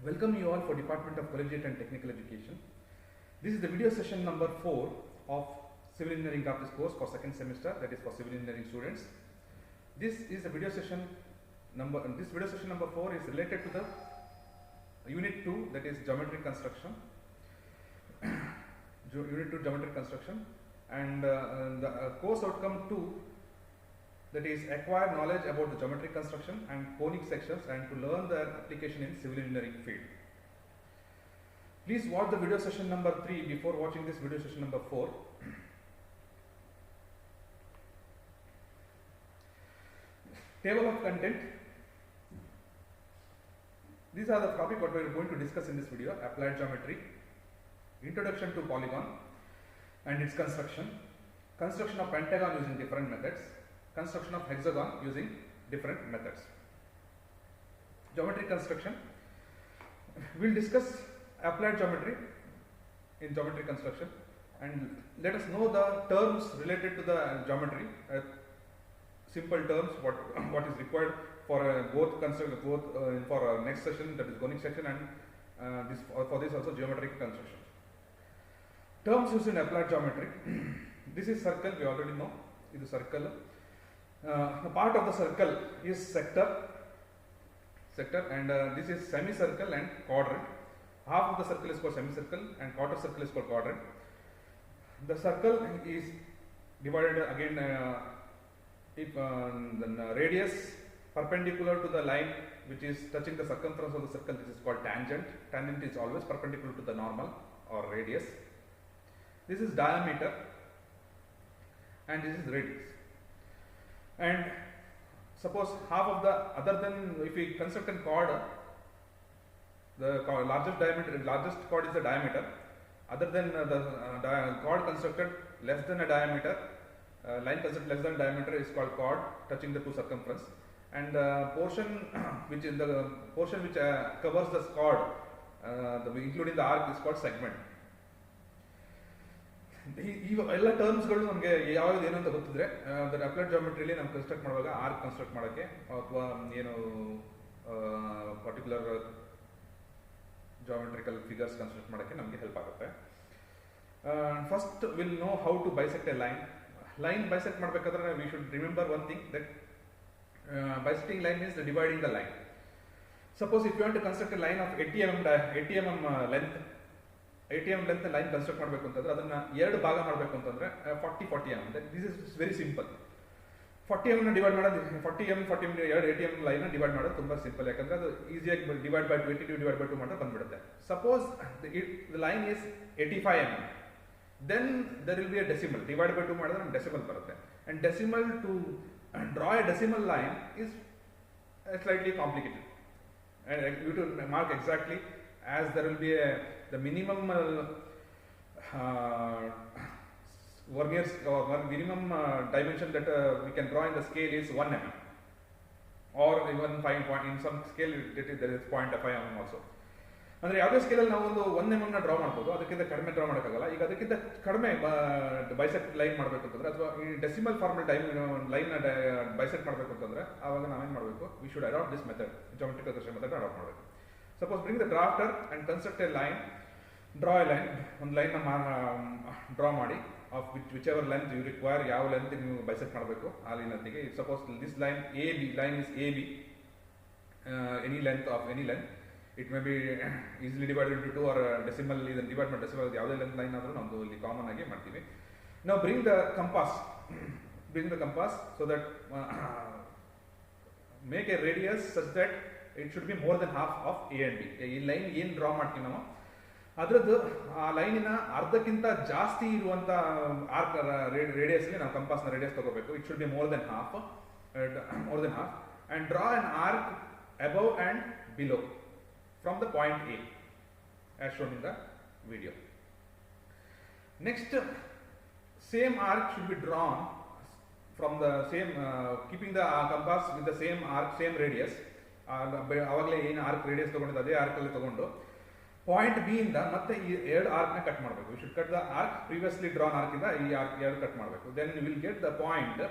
Welcome you all for Department of Collegiate and Technical Education. This is the video session number 4 of Civil Engineering Practice course for second semester, that is for civil engineering students. This is the video session number 4 is related to the unit 2, that is geometric construction. Unit 2 geometric construction, and the course outcome 2, that is acquire knowledge about the geometric construction and conic sections and to learn their application in civil engineering field. Please watch the video session number 3 before watching this video session number 4. Table of content. These are the topics what we are going to discuss in this video: applied geometry, introduction to polygon and its construction, construction of pentagon using different methods, construction of hexagon using different methods. Geometric construction. We will discuss applied geometry in geometric construction, and let us know the terms related to the geometry, simple terms what is required for both for next session, that is conic section, and for this also geometric construction. Terms used in applied geometry. This is circle, we already know. This is circle. The part of the circle is sector, and this is semicircle and quadrant. Half of the circle is called semicircle and quarter circle is called quadrant. The circle is divided again the radius perpendicular to the line which is touching the circumference of the circle. This is called tangent. Tangent is always perpendicular to the normal or radius. This is diameter and this is radius. And suppose half of the, other than if we construct a chord, the largest chord is the diameter. Other than the chord constructed less than a diameter, line constructed less than diameter is called chord touching the two circumference. And the portion which covers the chord, including the arc, is called segment. ಎಲ್ಲ ಟರ್ಮ್ಸ್ಗಳು ನಮಗೆ ಯಾವ್ದು ಏನು ಅಂತ ಗೊತ್ತಿದ್ರೆ applied ಜಾಮೆಟ್ರಿಲಿ ನಾವು construct ಮಾಡುವಾಗ arc construct ಮಾಡೋಕ್ಕೆ ಅಥವಾ ಏನು ಪರ್ಟಿಕ್ಯುಲರ್ ಜಾಮೆಟ್ರಿಕಲ್ ಫಿಗರ್ಸ್ ಕನ್ಸ್ಟ್ರಕ್ಟ್ ಮಾಡೋಕ್ಕೆ ನಮಗೆ ಹೆಲ್ಪ್ ಆಗುತ್ತೆ. First will know how to bisect a line bisect ಮಾಡಬೇಕಾದ್ರೆ we should remember one thing, that bisecting line means dividing the line. Suppose if you want to construct a line of 80 mm length, 80 mm length line construct ಮಾಡಬೇಕು ಅಂತಂದ್ರೆ ಅದನ್ನ ಎರಡು ಭಾಗ ಮಾಡಬೇಕು ಅಂತಂದ್ರೆ 40 mm. This is very simple. 40 mm divide ಮಾಡೋದು 40 mm ಎರಡು 80 mm line divide ಮಾಡೋದು ತುಂಬಾ ಸಿಂಪಲ್, ಯಾಕಂದ್ರೆ ಅದು ಈಸಿಯಾಗಿ ಡಿವೈಡ್ ಬೈ 22 ಡಿವೈಡ್ ಬೈ 2 ಮಾಡಿದ್ರೆ ಬಂದ್ಬಿಡುತ್ತೆ. Suppose the line is 85 mm, then there will be a decimal. Divide by 2 ಮಾಡಿದ್ರೆ ನಮ್ಗೆ ಡೆಸಿಮಲ್ ಬರುತ್ತೆ. And decimal, to draw a decimal line is slightly complicated and you to mark exactly, as there will be the minimum verniers or minimum dimension that we can draw in the scale is 1 mm, or even 5 point, in some scale there is 0.5 mm also. ಅಂದರೆ ಯಾವುದೇ ಸ್ಕೇಲಲ್ಲಿ ನಾವು ಒಂದು 1 mm ನ draw ಮಾಡ್ಬೋದು, ಅದಕ್ಕಿಂತ ಕಡಿಮೆ draw ಮಾಡೋಕ್ಕಾಗಲ್ಲ. ಈಗ ಅದಕ್ಕಿಂತ ಕಡಿಮೆ ಬೈಸೆಕ್ಟ್ ಲೈನ್ ಮಾಡಬೇಕು ಅಂತಂದ್ರೆ, ಅಥವಾ ಈ ಡೆಸಿಮಲ್ ಫಾರ್ಮಲ್ ಲೈನ್ ಬೈಸೆಕ್ಟ್ ಮಾಡಬೇಕು ಅಂತಂದ್ರೆ ಆವಾಗ ನಾವೇನು ಮಾಡಬೇಕು? We should adopt this method, geometrical construction method adopt ಮಾಡಬೇಕು. Suppose bring the drafter and construct a line, draw a line, ಒಂದು ಲೈನ್ನ ಡ್ರಾ ಮಾಡಿ of whichever length you require, ಯಾವ ಲೆಂತ್ ನೀವು ಬೈಸೆಕ್ಟ್ ಮಾಡಬೇಕು ಆ ಲೈನತ್ತಿಗೆ. Suppose this line A B, line is A B, any length of any length. It may be easily divided into 2 or decimal, ಇದನ್ನು divide ಮಾಡಿ decimal ಯಾವುದೇ length line ಆದರೂ ನಮ್ಮದು ಇಲ್ಲಿ ಕಾಮನ್ ಆಗಿ ಮಾಡ್ತೀವಿ. ನಾವು bring the compass so that make a radius such that it should be more than half of A and B. ಈ ಲೈನ್ ಏನು ಡ್ರಾ ಮಾಡ್ತೀವಿ ನಾವು ಅದರದ್ದು ಆ ಲೈನಿನ ಅರ್ಧಕ್ಕಿಂತ ಜಾಸ್ತಿ ಇರುವಂಥ ಆರ್ಕ್ ರೇಡಿಯಸ್ಗೆ ನಾವು ಕಂಪಾಸ್ನ ರೇಡಿಯಸ್ ತಗೋಬೇಕು. It should be more than half and draw an arc above and below from the point A as shown in the video. Next, same arc should be drawn from the same, keeping the compass with the same arc, same radius. ಅವಾಗಲೇ ಏನು arc radius ತಗೊಂಡಿದ್ದು ಅದೇ ಆರ್ಕಲ್ಲಿ ತಗೊಂಡು point B ಇಂದ ಮತ್ತೆ ಈ ಎರಡು ಆರ್ಕ್ನ ಕಟ್ ಮಾಡಬೇಕು. We should cut the arc, previously drawn arc ಇಂದ ಈ ಆರ್ಕ್ ಎರಡು ಕಟ್ ಮಾಡಬೇಕು. Then will get the point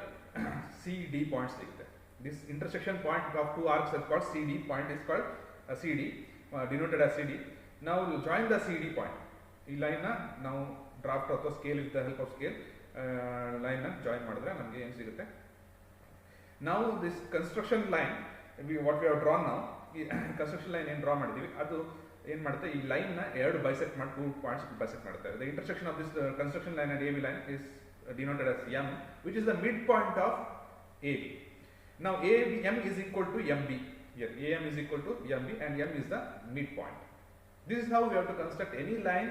CD point ಸಿಗುತ್ತೆ. This intersection point of two arcs is called CD point, is called CD, denoted as CD. Now join the CD point. ಈ ಲೈನ್ನ ನಾವು draft ಅಥವಾ scale with the help of scale ಲೈನ್ನ join ಮಾಡಿದ್ರೆ ನಮಗೆ ಏನು ಸಿಗುತ್ತೆ. ನಾವು this construction line what we have drawn ನಾವು, ಈ ಕನ್ಸ್ಟ್ರಕ್ಷನ್ ಲೈನ್ ಏನು ಡ್ರಾ ಮಾಡಿದ್ದೀವಿ ಅದು ಏನು ಮಾಡುತ್ತೆ, ಈ ಲೈನ್ನ ಎರಡು ಬೈಸೆಕ್ಟ್ ಮಾಡಿ 2 ಪಾಯಿಂಟ್ಸ್ ಬೈಸೆಕ್ಟ್ ಮಾಡುತ್ತೆ. The intersection of this construction line and AB line is denoted as M, which is the midpoint of AB. Now AM is equal to MB. Here AM is equal to MB and M is the midpoint. This is how we have to construct any line.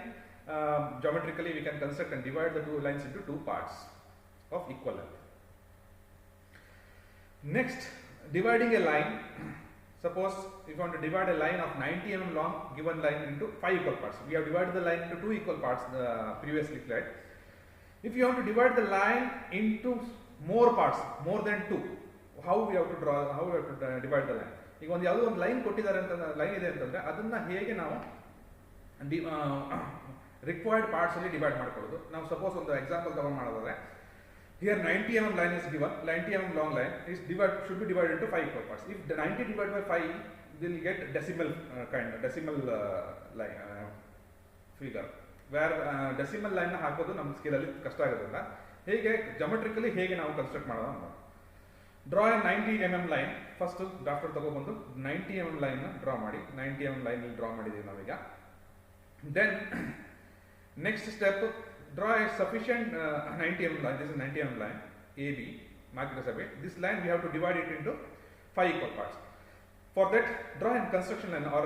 Geometrically we can construct and divide the two lines into 2 parts of equal length. Next, dividing a line. Suppose if you want to divide a line of 90 mm long given line into 5 equal parts. We have divided the line into 2 equal parts previously, right? If you want to divide the line into more parts, more than 2, how we have to draw, how we have to divide the line? ಈಗ ಒಂದು ಯಾವುದೋ ಒಂದು line ಕೊಟ್ಟಿದ್ದಾರೆ ಅಂತ, line ಇದೆ ಅಂತಂದ್ರೆ ಅದನ್ನ ಹೇಗೆ ನಾವು ರಿಕ್ವೈರ್ಡ್ ಪಾರ್ಟ್ಸ್ ಅಲ್ಲಿ ಡಿವೈಡ್ ಮಾಡ್ಕೊಳ್ಳೋದು. ನಾವು ಸಪೋಸ್ ಒಂದು ಎಕ್ಸಾಂಪಲ್ ತಗೊಂಡು ಮಾಡೋದಾದ್ರೆ, here 90 mm line is given, 90 mm long line is should be divided into 5 equal parts. If the 90 divided by 5, we'll get decimal decimal line figure, where decimal line ಹಾಕೋದು ನಮ್ಮ scale ಅಲ್ಲಿ ಕಷ್ಟ ಆಗೋದಿಲ್ಲ. ಹೇಗೆ ಜಾಮೆಟ್ರಿಕಲಿ ಹೇಗೆ ನಾವು ಕನ್ಸ್ಟ್ರಕ್ಟ್ ಮಾಡೋದು ಅಂತ, draw A 90 mm line. First drafter ತಗೊಬಂದು 90 mm ಲೈನ್ ಡ್ರಾ ಮಾಡಿ. 90 mm ಲೈನ್ ಡ್ರಾ ಮಾಡಿದ್ದೀವಿ ನಾವೀಗ. Then next step, draw a sufficient 90 mm line. This is 90 mm line AB, mark it as a bit. This line we have to divide it into 5 equal parts. For that, draw a construction line or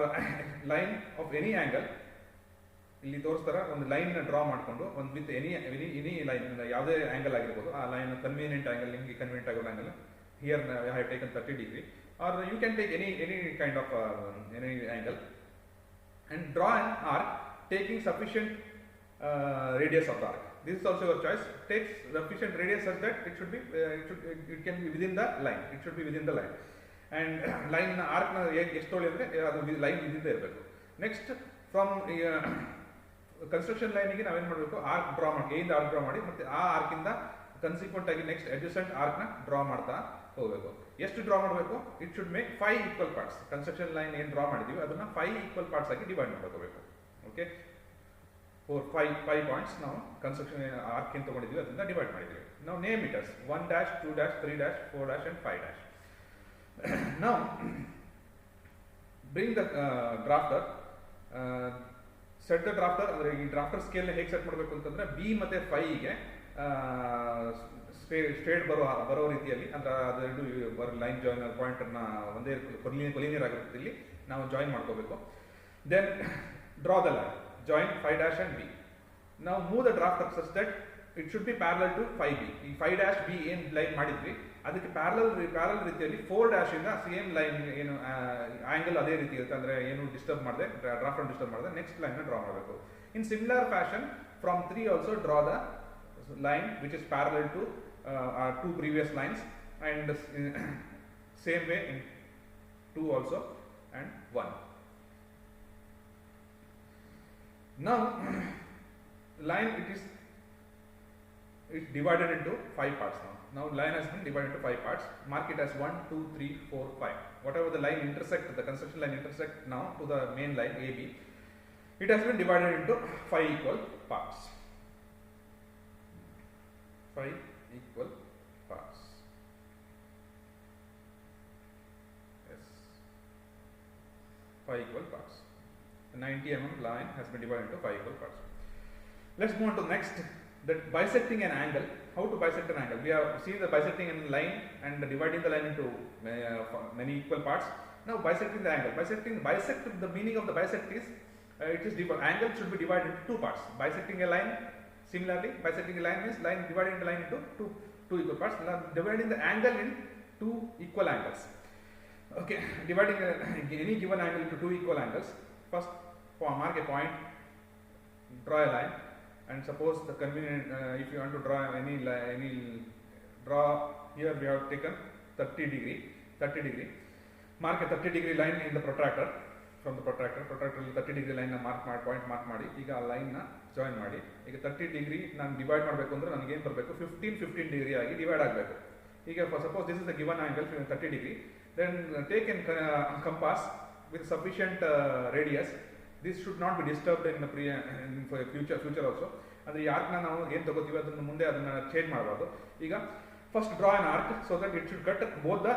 line of any angle. ಇಲ್ಲಿ ತೋರಿಸ್ತಾರ ಒಂದು line draw ಮಾಡಿಕೊಂಡು ಒಂದು with any line, ಯಾವುದೇ angle ಆಗಿರ್ಬೋದು, ಆ line convenient angle, ನಿಮಗೆ convenient ಆಗೋ angle. Here I have taken 30 degree, or you can take any kind of any angle and draw an arc taking sufficient radius of the arc. This is also your choice. Take sufficient radius such that it should be it can be within the line. It should be within the line. And line arc na ಎಷ್ಟು ತೊಳಿ ಅಂದ್ರೆ ಅದು line ಇದ್ದಿದ್ದೇ ಇರಬೇಕು. Next from construction ಲೈನಿಗೆ ನಾವೇನು ಮಾಡಬೇಕು, arc draw ಮಾಡಿ, ಎಯಿಂದ arc draw ಮಾಡಿ, ಮತ್ತೆ ಆ ಆರ್ಕಿಂದ ಕನ್ಸಿಕ್ವೆಂಟ್ ಆಗಿ ನೆಕ್ಸ್ಟ್ ಅಡ್ಜಸೆಂಟ್ ಆರ್ಕ್ನ ಡ್ರಾ ಮಾಡ್ತಾ ಹೋಗಬೇಕು. ಎಷ್ಟು ಡ್ರಾ ಮಾಡಬೇಕು? It should make 5 equal parts. Construction line ಏನು ಡ್ರಾ ಮಾಡಿದೀವಿ ಅದನ್ನ 5 equal parts ಆಗಿ ಡಿವೈಡ್ ಮಾಡ್ಕೋಬೇಕು. ಓಕೆ, 5 ಪಾಯಿಂಟ್ಸ್ ನಾವು ಕನ್ಸ್ಟ್ರಕ್ಷನ್ ಆರ್ಕ್ ಏನು ತಗೊಂಡಿದ್ದೀವಿ ಅದನ್ನ ಡಿವೈಡ್ ಮಾಡಿದ್ದೀವಿ. ನಾವು name it as 1 dash 2 dash 3 dash 4 dash and 5 dash. Now bring the drafter. Set the drafter. ಅಂದ್ರೆ ಈ ಡ್ರಾಫ್ಟರ್ ಸ್ಕೇಲ್ ಹೇಗೆ ಸೆಟ್ ಮಾಡಬೇಕು ಅಂತಂದ್ರೆ, ಬಿ ಮತ್ತೆ 5 ಗೆ ಸ್ಟ್ರೇಟ್ ಬರೋ ರೀತಿಯಲ್ಲಿ, ಅಂದ್ರೆ ಅದೆರಡು ಲೈನ್ ಜಾಯಿನ್ ಪಾಯಿಂಟ್ ಅನ್ನ ಒಂದೇ ಕೊಲಿನಿಯರ್ ಆಗಿರುತ್ತೆ ಇಲ್ಲಿ ನಾವು ಜಾಯಿನ್ ಮಾಡ್ಕೋಬೇಕು. Then draw the line, join 5 dash and B. Now move the drafter such that it should be parallel to 5B. ಈ 5 dash B ಏನು ಲೈನ್ ಮಾಡಿದ್ವಿ ಅದಕ್ಕೆ ಪ್ಯಾರಲಲ್ ರೀತಿಯಲ್ಲಿ 4 dash ಇಂದ ಸೇಮ್ ಲೈನ್ ಏನು ಆಂಗಲ್ ಅದೇ ರೀತಿ ಇರುತ್ತೆ, ಅಂದ್ರೆ ಏನು ಡಿಸ್ಟರ್ಬ್ ಮಾಡದೆ, ಡ್ರಾಫ್ಟ್ ಡಿಸ್ಟರ್ಬ್ ಮಾಡದೆ ನೆಕ್ಸ್ಟ್ ಲೈನ್ ಡ್ರಾ ಮಾಡಬೇಕು. In similar fashion from 3 also draw the line which is parallel to 2 previous lines, and same way in 2 also and 1. Now line it's divided into 5 parts. Now line has been divided into 5 parts. Mark it as 1 2 3 4 5. Whatever the line intersect, the construction line intersect now to the main line AB, it has been divided into 5 equal parts. 5 equal parts. Yes, 5 equal parts. The 90 mm line has been divided into 5 equal parts. Let's move on to next, that bisecting an angle. How to bisect an angle? We have seen the bisecting in line and dividing the line into many equal parts. Now bisecting the angle. Bisect, the meaning of the bisect is it is angle should be divided into 2 parts. Bisecting a line, similarly bisecting a line means line dividing the line into two equal parts. Now dividing the angle in 2 equal angles. Okay, dividing any given angle into 2 equal angles. First mark a point, draw a line, and suppose the convenient if you want to draw any draw, here we have taken 30 degree. Mark a 30 degree line in the protractor. From the protractor 30 degree line na point mark ಮಾಡಿ. ಈಗ ಆ line ನ join ಮಾಡಿ. ಈಗ 30 degree ನಾನು divide ಮಾಡಬೇಕು ಅಂದ್ರೆ ನನಗೆ ಏನು ಬರಬೇಕು, 15 ಡಿಗ್ರಿ ಆಗಿ ಡಿವೈಡ್ ಆಗಬೇಕು. ಈಗ suppose this is the given angle 30 degree, then take in compass with sufficient radius. This should not be disturbed in the future also. ಅಂದರೆ ಈ ಆರ್ಕ್ನ ನಾವು ಏನು ತಗೋತೀವಿ ಅದನ್ನು ಮುಂದೆ ಅದನ್ನು ಚೇಂಜ್ ಮಾಡಬಾರ್ದು. ಈಗ first draw an arc so that it should cut both the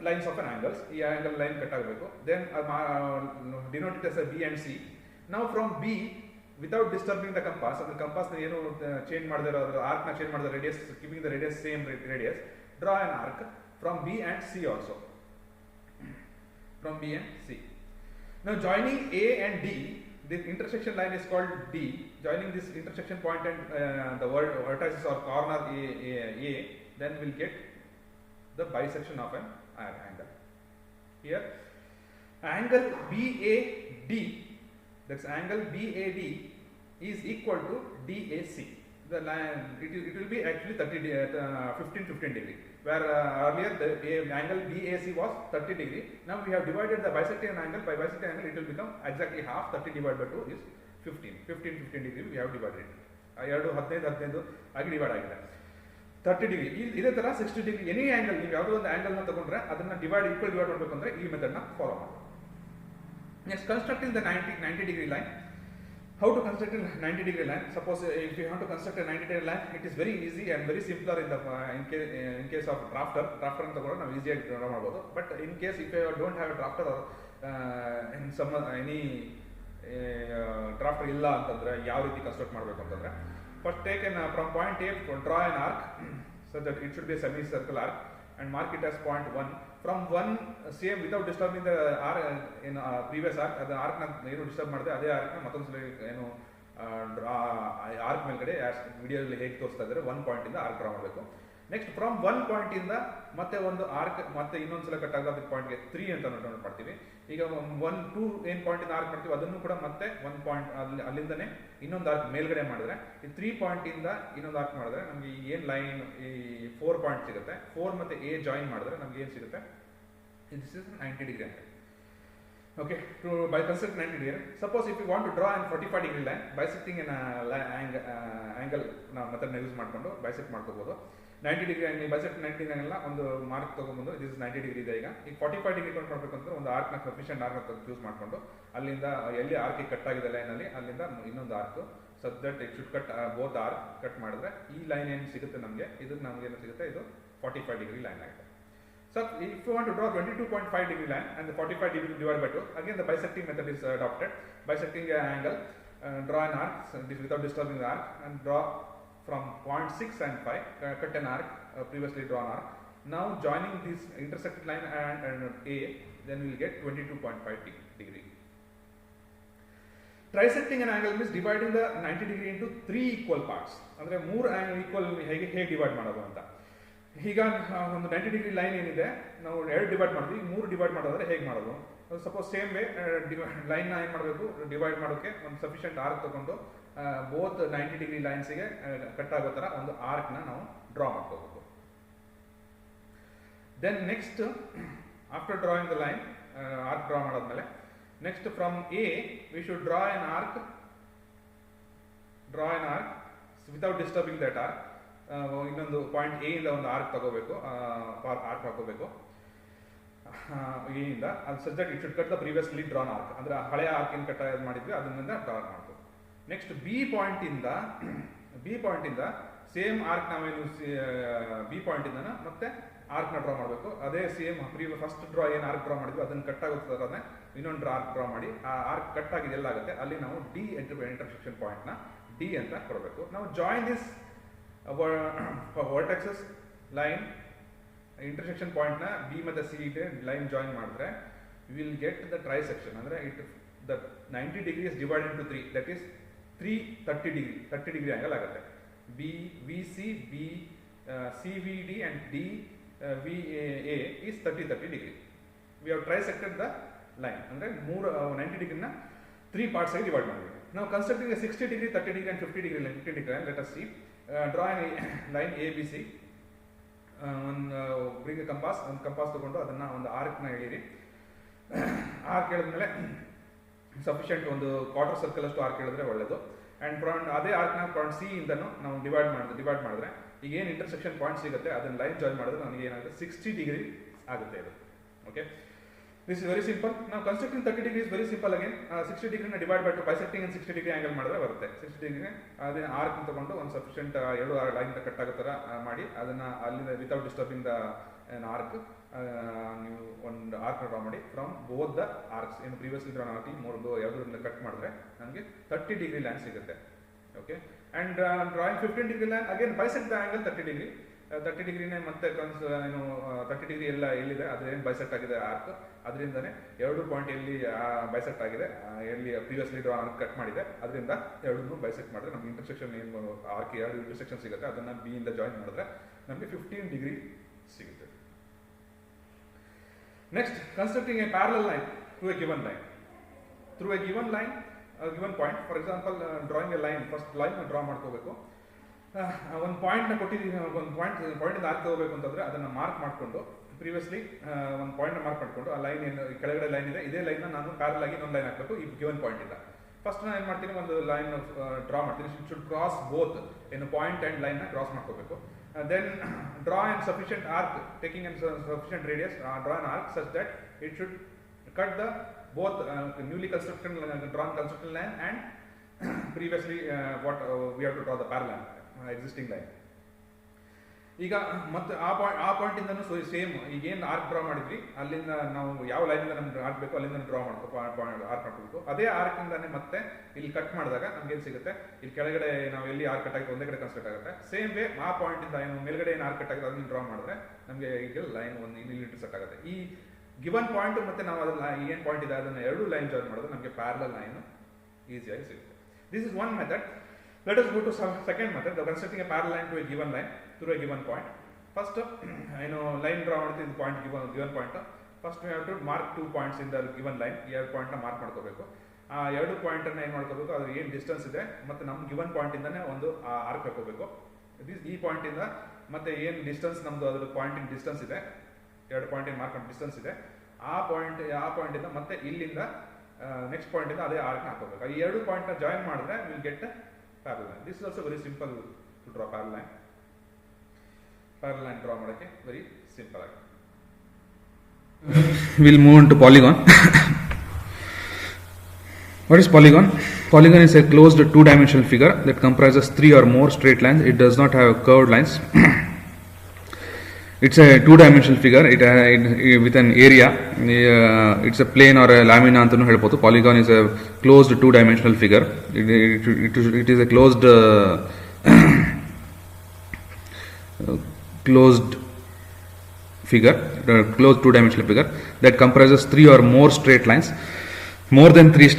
lines of an angles. ಈ ಆಂಗಲ್ ಲೈನ್ ಕಟ್ ಆಗಬೇಕು. Then denote it as a B and C. Now from B, without disturbing the compass, ಅದರ ಕಂಪಾಸ್ನ ಏನು change ಮಾಡದಿರೋ ಅದರ ಆರ್ಕ್ನ change ಮಾಡಿದ radius, keeping the radius same radius, draw an arc from B and C also. From B and C. Now joining A and D, the intersection line is called D. Joining this intersection point and the vertices or corner A, then we'll get the bisection of an angle. Here, angle BAD, that's angle BAD is equal to DAC. The line it will be actually 15 degree. Where earlier the angle BAC was 30 degree. Now we have divided the bisecting angle by bisecting angle. It will become exactly half. 30 divided by 2 is 15 degree. We have divided it. 15 ಆಗಿ divide ಆಗಿದೆ. 30 degree ಇದೇ ತರ 60 degree any angle ನೀವು ಯಾವುದೋ ಒಂದು angle ನ ತಗೊಂಡ್ರೆ ಅದನ್ನ ಈಕ್ವಲ್ ಡಿವೈಡ್ ಮಾಡಬೇಕು ಅಂದ್ರೆ ಈ ಮೆಥಡ್ ನ ಫಾಲೋ ಮಾಡಿ. Next constructing the 90 degree line. How to construct a 90 degree line? Suppose if you have to construct a 90 degree line, it is very easy and very simpler in case of drafter ಅಂತ ಕೂಡ ನಾವು ಈಸಿಯಾಗಿ draw ಮಾಡಬಹುದು. But in case if you don't have a drafter or in some any drafter ಇಲ್ಲ ಅಂತಂದ್ರೆ ಯಾವ ರೀತಿ construct ಮಾಡಬೇಕು ಅಂತಂದ್ರೆ, first take from point A, draw an arc so that it should be a semicircle arc and mark it as point 1. From 1 same without disturbing the arc in previous arc, the arc na ಏನು disturb ಮಾಡಿದೆ ಅದೇ arc ನ ಮತ್ತೊಂದು ಸಲ ಏನು arc ಮೇಲ್ಗಡೆ ವಿಡಿಯೋದಲ್ಲಿ ಹೇಗೆ ತೋರಿಸ್ತಾ ಇದ್ದಾರೆ 1 ಪಾಯಿಂಟ್ ಇಂದ ಆರ್ಕ್ ಡ್ರಾ ಮಾಡಬೇಕು. ನೆಕ್ಸ್ಟ್ ಫ್ರಮ್ 1 ಪಾಯಿಂಟ್ ಇಂದ ಮತ್ತೆ ಒಂದು ಆರ್ಕ್ ಮತ್ತೆ ಇನ್ನೊಂದ್ಸಲ ಕಟ್ ಆಗೋದಕ್ಕೆ ಪಾಯಿಂಟ್ಗೆ 3 ಅಂತ ನೋಟ್ ಮಾಡ್ತೀವಿ. ಈಗ 1-2 ಏನು ಪಾಯಿಂಟ್ ಇಂದ ಆರ್ಕ್ ಮಾಡ್ತೀವಿ ಅದನ್ನು ಕೂಡ ಮತ್ತೆ 1 ಪಾಯಿಂಟ್ ಅಲ್ಲಿಂದನೇ ಇನ್ನೊಂದು ಆರ್ಕ್ ಮೇಲ್ಗಡೆ ಮಾಡಿದ್ರೆ ಈ 3 ಪಾಯಿಂಟ್ ಇಂದ ಇನ್ನೊಂದು ಆರ್ಕ್ ಮಾಡಿದ್ರೆ ನಮಗೆ ಏನು ಲೈನ್ ಈ 4 ಪಾಯಿಂಟ್ ಸಿಗುತ್ತೆ. 4 ಮತ್ತೆ A ಜಾಯಿನ್ ಮಾಡಿದ್ರೆ ನಮ್ಗೆ ಏನು ಸಿಗುತ್ತೆ, ದಿಸ್ ಇಸ್ 90 ಡಿಗ್ರಿ ಅಂತ. Okay, by construct 90 degree. Suppose if you want to draw an 45 degree line, bisecting an angle ನಾವು ಮೆಥಡ್ ಯೂಸ್ ಮಾಡಿಕೊಂಡು ಬೈಸೆಕ್ಟ್ ಮಾಡ್ಕೋಬಹುದು. 90 degree angle bisect 90 degree angle ಒಂದು ಮಾರ್ಕ್ ತಗೊಂಡ್ಬಂದು ದಿಸ್ 90 ಡಿಗ್ರಿ ಇದೆ. ಈಗ 45 ಡಿಗ್ರಿ ಕೌಂಟ್ ಮಾಡಬೇಕು ಅಂದ್ರೆ ಒಂದು ಆರ್ಕ್ ನ ಸಫಿಷಿಯಂಟ್ ಆರ್ಕ್ ನ ಚೂಸ್ ಮಾಡಿಕೊಂಡು ಅಲ್ಲಿಂದ ಎಲ್ಲಿ ಆರ್ಕ್ ಕಟ್ ಆಗಿದೆ ಲೈನ್ ಅಲ್ಲಿ ಅಲ್ಲಿಂದ ಇನ್ನೊಂದು arc so that it should cut both arc cut ಮಾಡಿದ್ರೆ ಈ ಲೈನ್ ಏನು ಸಿಗುತ್ತೆ ನಮಗೆ, ಇದಕ್ಕೆ ನಮಗೆ ಏನು ಸಿಗುತ್ತೆ, ಇದು 45 ಡಿಗ್ರಿ ಲೈನ್ ಆಗಿದೆ. So if you want to draw 22.5 degree line and the 45 degree divided by 2, again the bisecting method is adopted. Bisecting an angle, draw an arc without disturbing the arc and draw from point 6 and 5, cut an arc, previously drawn arc. Now joining this intersected line and A, then we will get 22.5 degree. Trisecting an angle means dividing the 90 degree into 3 equal parts. ಅಂದರೆ 3 angle equal ಹೇಗೆ divide ಮಾಡೋದು ಅಂತ. ಈಗ ಒಂದು 90 degree line ಏನಿದೆ ನಾವು 2 divide ಮಾಡಿದ್ವಿ, 3 divide ಮಾಡೋದ್ರೆ ಹೇಗೆ ಮಾಡೋದು? ಸಪೋಸ್ ಸೇಮ್ ವೇ ಲೈನ್ನ ಏನು ಮಾಡಬೇಕು, ಡಿವೈಡ್ ಮಾಡೋಕ್ಕೆ ಒಂದು ಸಫಿಷಿಯಂಟ್ ಆರ್ಕ್ ತಗೊಂಡು ಬೋತ್ 90 ಡಿಗ್ರಿ ಲೈನ್ಸಿಗೆ ಕಟ್ ಆಗೋ ಥರ ಒಂದು ಆರ್ಕ್ನ ನಾವು ಡ್ರಾ ಮಾಡ್ಕೋಬೇಕು. Then next after drawing the line arc draw ಮಾಡಾದ್ಮೇಲೆ next from A we should draw an arc without disturbing that arc. ಇನ್ನೊಂದು ಪಾಯಿಂಟ್ ಎ ಇಂದ ಒಂದು ಆರ್ಕ್ ತಗೋಬೇಕು, ಆರ್ಕ್ ಹಾಕೋಬೇಕು ಎ ಇಂದ. ಅದು such that it should cut the previously drawn arc, ಅಂದ್ರೆ ಹಳೆಯ ಆರ್ಕ್ ಏನು ಕಟ್ ಮಾಡಿದ್ವಿ ಅದನ್ನಿಂದ ಡ್ರಾ ಮಾಡಬೇಕು. ನೆಕ್ಸ್ಟ್ ಬಿ ಪಾಯಿಂಟ್ ಇಂದ ಸೇಮ್ ಆರ್ಕ್ ನಾವೇನು ಬಿ ಪಾಯಿಂಟ್ ಇಂದ ಮತ್ತೆ ಆರ್ಕ್ನ ಡ್ರಾ ಮಾಡಬೇಕು. ಅದೇ ಸೇಮ್ ಫಸ್ಟ್ ಡ್ರಾ ಏನು ಆರ್ಕ್ ಡ್ರಾ ಮಾಡಿದ್ವಿ ಅದನ್ನು ಕಟ್ ಆಗುತ್ತೆ ಇನ್ನೊಂದು ಆರ್ಕ್ ಡ್ರಾ ಮಾಡಿ ಆ ಆರ್ಕ್ ಕಟ್ ಆಗಿದೆ ಎಲ್ಲಾಗುತ್ತೆ ಅಲ್ಲಿ ನಾವು ಡಿ ಇಂಟರ್ಸೆಕ್ಷನ್ ಪಾಯಿಂಟ್ನ ಡಿ ಅಂತ ಕೊಡಬೇಕು. ನಾವು join this vertexes line intersection ಪಾಯಿಂಟ್ನ ಬಿ ಮತ್ತು ಸಿ ಲೈನ್ ಜಾಯಿನ್ ಮಾಡಿದ್ರೆ ವಿಲ್ ಗೆಟ್ ದ ಟ್ರೈಸೆಕ್ಷನ್. ಅಂದರೆ it the 90 degree is divide into 3, that is 30 degree angle ಆಗುತ್ತೆ. V C B C V D and D V A is 30 degree. We have trisected the line. ಅಂದರೆ 90 ಡಿಗ್ರಿನ 3 parts ಆಗಿ divide ಮಾಡಬೇಕು. ನಾವು constructing 60 degree 30 degree and 50 degree line let us see. Draw line A B C. Bring compass, ಒಂದು compass ತಗೊಂಡು ಅದನ್ನು ಒಂದು ಆರ್ಕ್ನ ಎಳೀರಿ. Arc ಎಳೆದ್ಮೇಲೆ sufficient ಒಂದು ಕ್ವಾರ್ಟರ್ ಸರ್ಕಲ್ ಅಷ್ಟು ಆರ್ಕ್ ಹೇಳಿದ್ರೆ ಒಳ್ಳೆಯದು. ಆ್ಯಂಡ್ ಫ್ರಂಟ್ ಅದೇ ಆರ್ಕ್ನ ಫ್ರಂಟ್ ಸಿ ಇಂದನು ನಾವು ಡಿವೈಡ್ ಮಾಡಿದ್ರೆ ಈಗ ಏನು ಇಂಟರ್ಸೆಕ್ಷನ್ ಪಾಯಿಂಟ್ ಸಿಗುತ್ತೆ ಅದನ್ನು ಲೈನ್ ಜಾಯಿನ್ ಮಾಡಿದ್ರೆ ನನಗೆ ಏನಾಗುತ್ತೆ 60 ಡಿಗ್ರಿ ಆಗುತ್ತೆ ಇದು. Okay, This is very simple. Now constructing 30 degree is very simple again. 60 degree na divide by 2 bisecting and 60 degree angle ಮಾಡಿದ್ರೆ ಬರುತ್ತೆ. 60 degree ಅದನ್ನ ಆರ್ಕ್ ತಗೊಂಡು ಒಂದು ಸಫಿಷಿಯಂಟ್ ಎರಡು ಲೈನ್ ಕಟ್ ಆಗೋ ತರ ಮಾಡಿ ಅದನ್ನ ಅಲ್ಲಿಂದ ವಿತೌಟ್ ಡಿಸ್ಟರ್ಬಿಂಗ್ ದ ಆರ್ಕ್ ನೀವು ಒಂದು ಆರ್ಕ್ ಡ್ರಾ ಮಾಡಿ ಫ್ರಮ್ ಬೋತ್ ದ ಆರ್ಕ್ಸ್ ಏನು ಪ್ರೀವಿಯಸ್ಲಿ ಡ್ರಾ ಆಗಿ ಎರಡರಿಂದ ಕಟ್ ಮಾಡಿದ್ರೆ ನಮಗೆ 30 degree ಲೈನ್ ಸಿಗುತ್ತೆ. Okay, and drawing 15 degree line again bisect the angle 30 degree. 30 ಡಿಗ್ರಿನೇ ಮತ್ತೆ ಏನು 30 ಡಿಗ್ರಿ ಎಲ್ಲ ಎಲ್ಲಿದೆ ಅದೇನು ಬೈಸೆಕ್ಟ್ ಆಗಿದೆ ಆರ್ಕ್, ಅದರಿಂದನೇ ಎರಡು ಪಾಯಿಂಟ್ ಎಲ್ಲಿ ಬೈಸೆಕ್ಟ್ ಆಗಿದೆ, ಎಲ್ಲಿ ಪ್ರೀವಿಯಸ್ಲಿ ಡ್ರಾ ಕಟ್ ಮಾಡಿದೆ ಅದರಿಂದ ಎರಡನ್ನೂ ಬೈಸೆಕ್ಟ್ ಮಾಡಿದ್ರೆ ನಮ್ಗೆ ಇಂಟರ್ಸೆಕ್ಷನ್ ಏನು ಆರ್ಕ್ ಎರಡು ಇಂಟರ್ಸೆಕ್ಷನ್ ಸಿಗುತ್ತೆ ಅದನ್ನು ಬಿ ಇಂದ ಜಾಯಿನ್ ಮಾಡಿದ್ರೆ ನಮಗೆ 15 degree ಸಿಗುತ್ತೆ. Next, constructing a parallel line to a given line through a given line given point. For example drawing a line, first line draw ಮಾಡ್ಕೋಬೇಕು. ಒಂದು ಪಾಯಿಂಟ್ನ ಕೊಟ್ಟಿದ್ದೀವಿ, ಒಂದು ಪಾಯಿಂಟಿಂದ ಆರ್ಕ್ ತಗೋಬೇಕು ಅಂತಂದರೆ ಅದನ್ನು ಮಾರ್ಕ್ ಮಾಡಿಕೊಂಡು ಪ್ರೀವಿಯಸ್ಲಿ ಒಂದು ಪಾಯಿಂಟ್ನ ಮಾರ್ಕ್ ಮಾಡಿಕೊಂಡು ಆ ಲೈನ್ ಏನು ಕೆಳಗಡೆ ಲೈನ್ ಇದೆ ಇದೇ ಲೈನ್ನ ನಾನು ಪ್ಯಾರಲ್ ಆಗಿ ಇನ್ನೊಂದು ಲೈನ್ ಹಾಕಬೇಕು ಈ ಗಿವನ್ ಪಾಯಿಂಟಿಂದ. ಫಸ್ಟ್ ನಾನು ಏನು ಮಾಡ್ತೀನಿ, ಒಂದು ಲೈನ್ ಡ್ರಾ ಮಾಡ್ತೀನಿ. ಶುಡ್ ಕ್ರಾಸ್ ಬೋತ್ ಏನು ಪಾಯಿಂಟ್ ಆ್ಯಂಡ್ ಲೈನ್ನ ಕ್ರಾಸ್ ಮಾಡ್ಕೋಬೇಕು. Then draw and sufficient arc taking and sufficient radius, draw on arc such that it should cut the both newly constructed drawn constructed line and previously what we have to draw the parallel existing line. ಈಗ ಮತ್ತೆ ಆ point ಇಂದನೂ same ಈಗೇನು arc draw ಮಾಡಿದ್ವಿ ಅಲ್ಲಿಂದ ನಾವು ಯಾವ ಲೈನಿಂದ ನಮ್ಗೆ arc ಬೇಕು ಅಲ್ಲಿಂದ ಡ್ರಾ ಮಾಡ್ಕೋ ಆರ್ಕ್ ಮಾಡ್ಕೋಬೇಕು. ಅದೇ ಆರ್ಕ್ ಇಂದಾನೆ ಮತ್ತೆ ಇಲ್ಲಿ ಕಟ್ ಮಾಡಿದಾಗ ನಮ್ಗೆ ಏನು ಸಿಗುತ್ತೆ, ಇಲ್ಲಿ ಕೆಳಗಡೆ ನಾವು ಎಲ್ಲಿ ಆರ್ಕ್ ಕಟ್ ಆಗುತ್ತೆ ಒಂದೇ ಕಡೆ ಕನ್ಸ್ಟ್ರಕ್ಟ್ ಆಗುತ್ತೆ. ಸೇಮ್ ವೇ ಆ ಪಾಯಿಂಟ್ ಇಂದ ಏನು ಮೇಲ್ಗಡೆ ಏನು ಆರ್ಕ್ ಕಟ್ ಆಗುತ್ತೆ ಅದನ್ನ ಡ್ರಾ ಮಾಡಿದ್ರೆ ನಮಗೆ ಈಗ ಲೈನ್ ಒಂದು ಇಲ್ಲಿ ಇಂಟರ್ಸೆಕ್ಟ್ ಆಗುತ್ತೆ. ಈ ಗಿವನ್ ಪಾಯಿಂಟ್ ಮತ್ತೆ ನಾವು ಅದನ್ನ ಏನು ಪಾಯಿಂಟ್ ಇದೆ ಅದನ್ನ ಎರಡು ಲೈನ್ ಜಾಯಿನ್ ಮಾಡಿದ್ರೆ ನಮಗೆ ಪ್ಯಾರಲಲ್ ಲೈನ್ ಈಸಿಯಾಗಿ ಸಿಗುತ್ತೆ. This is one method. Let us go to some second method, the constructing a parallel line to a given line through a given point. First, line draw ಮಾಡ್ತೀವಿ ಇದು point given point. First we have to mark 2 points in the given line. ಎರಡು ಪಾಯಿಂಟ್ನ mark ಮಾಡ್ಕೋಬೇಕು. ಆ ಎರಡು ಪಾಯಿಂಟನ್ನು ಏನು ಮಾಡ್ಕೋಬೇಕು, ಅದ್ರ ಏನು ಡಿಸ್ಟೆನ್ಸ್ ಇದೆ ಮತ್ತು ನಮ್ಮ ಗಿವನ್ ಪಾಯಿಂಟಿಂದನೇ ಒಂದು ಆರ್ಕ್ ಹಾಕೋಬೇಕು. ಈ ಪಾಯಿಂಟಿಂದ ಮತ್ತೆ ಏನು ಡಿಸ್ಟೆನ್ಸ್ ನಮ್ಮದು ಅದ್ರ ಪಾಯಿಂಟಿಂಗ್ ಡಿಸ್ಟೆನ್ಸ್ ಇದೆ, ಎರಡು ಪಾಯಿಂಟಿಂಗ್ ಮಾರ್ಕ್ ಮಾಡಿ ಡಿಸ್ಟೆನ್ಸ್ ಇದೆ, ಆ ಪಾಯಿಂಟಿಂದ ಮತ್ತೆ ಇಲ್ಲಿಂದ ನೆಕ್ಸ್ಟ್ ಪಾಯಿಂಟ್ ಇಂದ ಅದೇ ಆರ್ಕ್ ಹಾಕೋಬೇಕು. ಈ ಎರಡು ಪಾಯಿಂಟ್ ನ ಜಾಯಿನ್ ಮಾಡಿದ್ರೆ will get parallel line. This is also very simple to draw parallel line. Parallel line draw ಮಾಡೋಕ್ಕೆ ವೆರಿ ಸಿಂಪಲ್ ಆಗಿ. We'll move on to polygon. What is polygon? Polygon is a closed two-dimensional figure that comprises 3 or more straight lines. It does not have curved lines. It's a two-dimensional figure. It with an area. It's a plane or a lamina ಅಂತನೂ ಹೇಳ್ಬೋದು. Polygon is a closed two-dimensional figure. It is a closed figure, closed two-dimensional figure that comprises 3 or more straight lines. More than three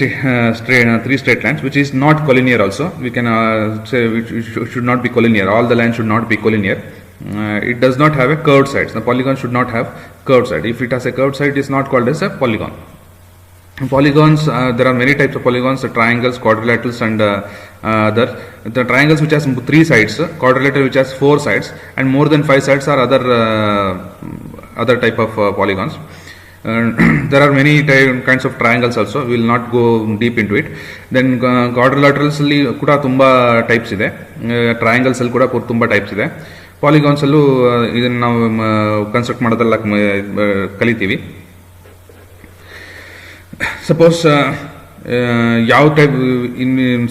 straight lines, which is not collinear. Also, we can say it should not be collinear. All the lines should not be collinear. It does not have a curved sides. The polygon should not have curved side. If it has a curved side, it is not called as a polygon. Polygons, there are many types of polygons: triangles, quadrilaterals, and other. The triangles which has 3 sides, quadrilateral which has 4 sides, and more than 5 sides are other type of polygons. There are many kinds of triangles also. We will not go deep into it. Then quadrilaterals ಅಲ್ಲಿ ಕೂಡ ತುಂಬಾ types ಇದೆ. Triangles ಅಲ್ಲಿ ಕೂಡ ತುಂಬಾ types ಇದೆ. Polygons ಅಲ್ಲೂ ಇದನ್ನು ನಾವು ಕನ್ಸ್ಟ್ರಕ್ಟ್ ಮಾಡೋದೆಲ್ಲ ಕಲಿತೀವಿ. ಸಪೋಸ್ ಯಾವ ಟೈಪ್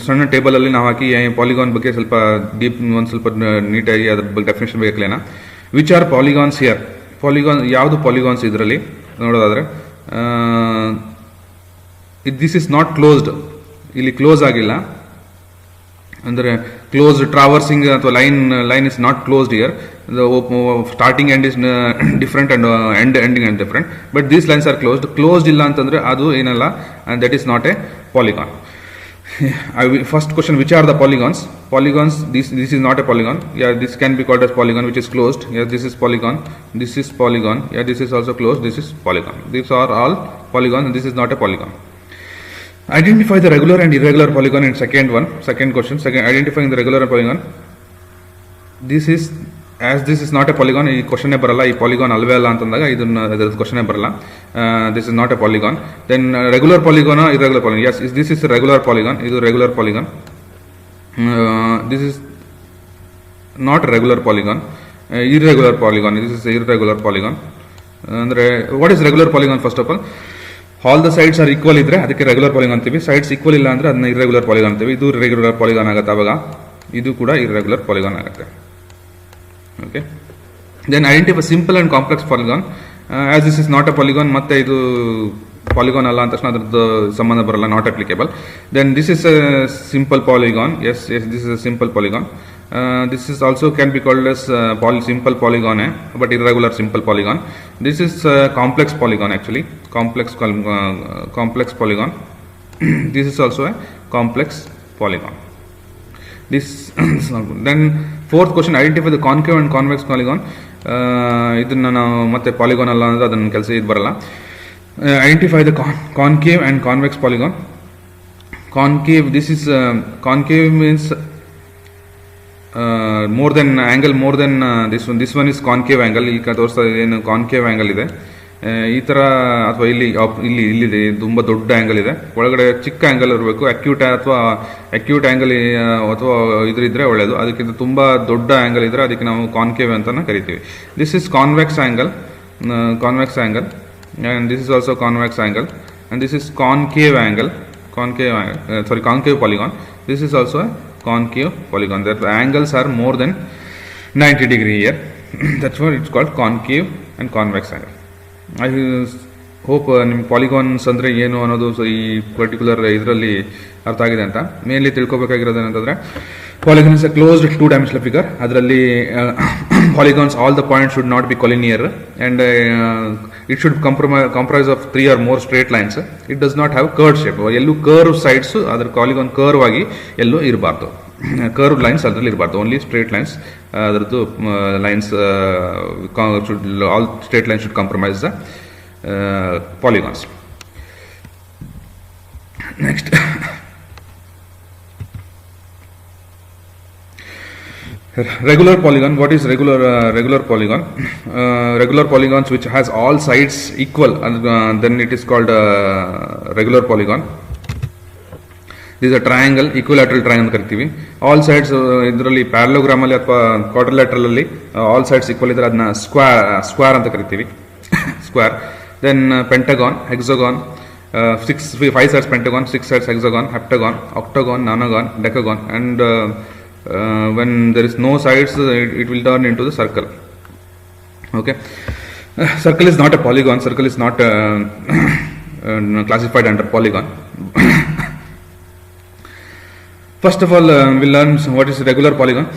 ಸಣ್ಣ ಟೇಬಲಲ್ಲಿ ನಾವು ಹಾಕಿ ಪಾಲಿಗಾನ್ ಬಗ್ಗೆ ಸ್ವಲ್ಪ ಡೀಪ್ ಒಂದು ಸ್ವಲ್ಪ ನೀಟಾಗಿ ಅದ್ರ ಬಗ್ಗೆ ಡೆಫಿನೇಷನ್ ಬೇಕಲೇನಾ. Which are polygons here? Polygon ಯಾವುದು ಪಾಲಿಗಾನ್ಸ್ ಇದರಲ್ಲಿ ನೋಡೋದಾದ್ರೆ, ದಿಸ್ ಇಸ್ ನಾಟ್ ಕ್ಲೋಸ್ಡ್. ಇಲ್ಲಿ ಕ್ಲೋಸ್ ಆಗಿಲ್ಲ ಅಂದರೆ ಕ್ಲೋಸ್ಡ್ ಟ್ರಾವರ್ಸಿಂಗ್ ಅಥವಾ line is not closed here. Starting end is different and ending and different, but these lines are closed ಇಲ್ಲ ಅಂತಂದ್ರೆ ಅದು ಏನಲ್ಲ, and that is not a polygon. First question, which are the polygons? Polygons, this is not a polygon. Yeah, this can be called as polygon which is closed. Yeah, this is polygon. This is polygon. Yeah, this is also closed. This is polygon. These are all polygons and this is not a polygon. Identify the regular and irregular polygon in second question. Identifying the regular and polygon. This is not a polygon. ಈ question ಬರಲ್ಲ. ಈ polygon ಅಲ್ವೇ ಅಲ್ಲ ಅಂತಂದಾಗ ಇದನ್ನ question ಬರಲ್ಲ. This is not a polygon. Then regular polygon or irregular polygon? Yes, this is a regular polygon. ಇದು regular polygon. This is not a regular polygon. Irregular polygon. This is a irregular polygon. ಅಂದರೆ what is regular polygon? First of all the sides are equal ಇದ್ರೆ ಅದಕ್ಕೆ regular polygon ಅಂತೀವಿ. Sides equal ಇಲ್ಲ ಅಂದ್ರೆ ಅದನ್ನ irregular polygon ಅಂತೀವಿ. ಇದು regular polygon ಆಗುತ್ತೆ, ಅವಾಗ ಇದು ಕೂಡ ಇರ್ರೆಗ್ಯುಲರ್ ಪಾಲಿಗಾನ್ ಆಗುತ್ತೆ. Okay, then identify simple and complex polygon. As this is not a polygon, ಮತ್ತೆ ಇದು ಪಾಲಿಗಾನ್ ಅಲ್ಲ ಅಂತ ತಕ್ಷಣ ಅದ್ರದ್ದು ಸಂಬಂಧ ಬರಲ್ಲ, not applicable. Then this is a simple polygon. As this is a simple polygon. This is also can be called as simple polygon, but irregular simple polygon. This is complex polygon actually, complex polygon. This is also a complex polygon. This then fourth question, identify the concave and convex polygon. ಇದನ್ನ ನಾವು ಮತ್ತೆ polygon ಅಲ್ಲ ಅಂದ್ರೆ ಅದನ್ನ ಕೆಲಸ ಇದು ಬರಲ್ಲ. Identify the concave and convex polygon. Concave, this is concave means more than angle more than this one is concave angle. ಇಲ್ಲಿ ತೋರಿಸ್ತಾ ಏನು ಕಾನ್ಕೇವ್ ಆಂಗಲ್ ಇದೆ ಈ ತರ, ಅಥವಾ ಇಲ್ಲಿದೆ ತುಂಬಾ ದೊಡ್ಡ ಆಂಗಲ್ ಇದೆ, ಒಳಗಡೆ ಚಿಕ್ಕ ಆಂಗಲ್ ಇರಬೇಕು. ಅಕ್ಯೂಟ್ ಆಂಗಲ್ ಅಥವಾ ಇದ್ರೆ ಒಳ್ಳೇದು. ಅದಕ್ಕಿಂತ ತುಂಬಾ ದೊಡ್ಡ ಆಂಗಲ್ ಇದ್ರೆ ಅದಕ್ಕೆ ನಾವು ಕಾನ್ಕೇವ್ ಅಂತ ಕರಿತೀವಿ. This is convex angle, and this is also convex angle, and this is concave polygon. This is also a concave polygon. The angles are more than 90 degree here. That's why it's called concave and convex angle. I hope ನಿಮ್ಮ polygons ಅಂದರೆ ಏನು ಅನ್ನೋದು ಈ particular ಇದರಲ್ಲಿ ಅರ್ಥ ಆಗಿದೆ ಅಂತ. Mainly ತಿಳ್ಕೊಬೇಕಾಗಿರೋದು ಏನಂತಂದರೆ, polygon is a closed 2-dimensional figure. ಅದರಲ್ಲಿ polygons all the points should not be collinear and it should comprise of 3 or more straight lines. It does not have curved shape. ಎಲ್ಲೂ curve sides ಅದರ polygon curve ಆಗಿ ಎಲ್ಲೂ ಇರಬಾರ್ದು, curve lines ಅದರಲ್ಲಿ ಇರಬಾರ್ದು. Only straight lines ಅದರದ್ದು lines, all straight lines should compromise the polygons. Next, regular polygon. What is regular polygon? Regular polygons which has all sides equal, then it is called regular polygon. This is a triangle, equilateral triangle ಕರಿತೀವಿ. All sides ಇದರಲ್ಲಿ parallelogram ಅಲ್ಲಿ ಅಥವಾ ಕ್ವಾಡ್ರಿಲ್ಯಾಟರಲ್ ಅಲ್ಲಿ all sides equal ಇದ್ರೆ ಅದನ್ನ square ಅಂತ ಕರಿತೀವಿ, square. Then pentagon, hexagon, 5 sides pentagon, 6 sides hexagon, heptagon, octagon, nonagon, decagon, and when there is no sides it will turn into the circle. Okay, circle is not a polygon. Circle is not classified under polygon. First of all, we'll learn what is regular polygon.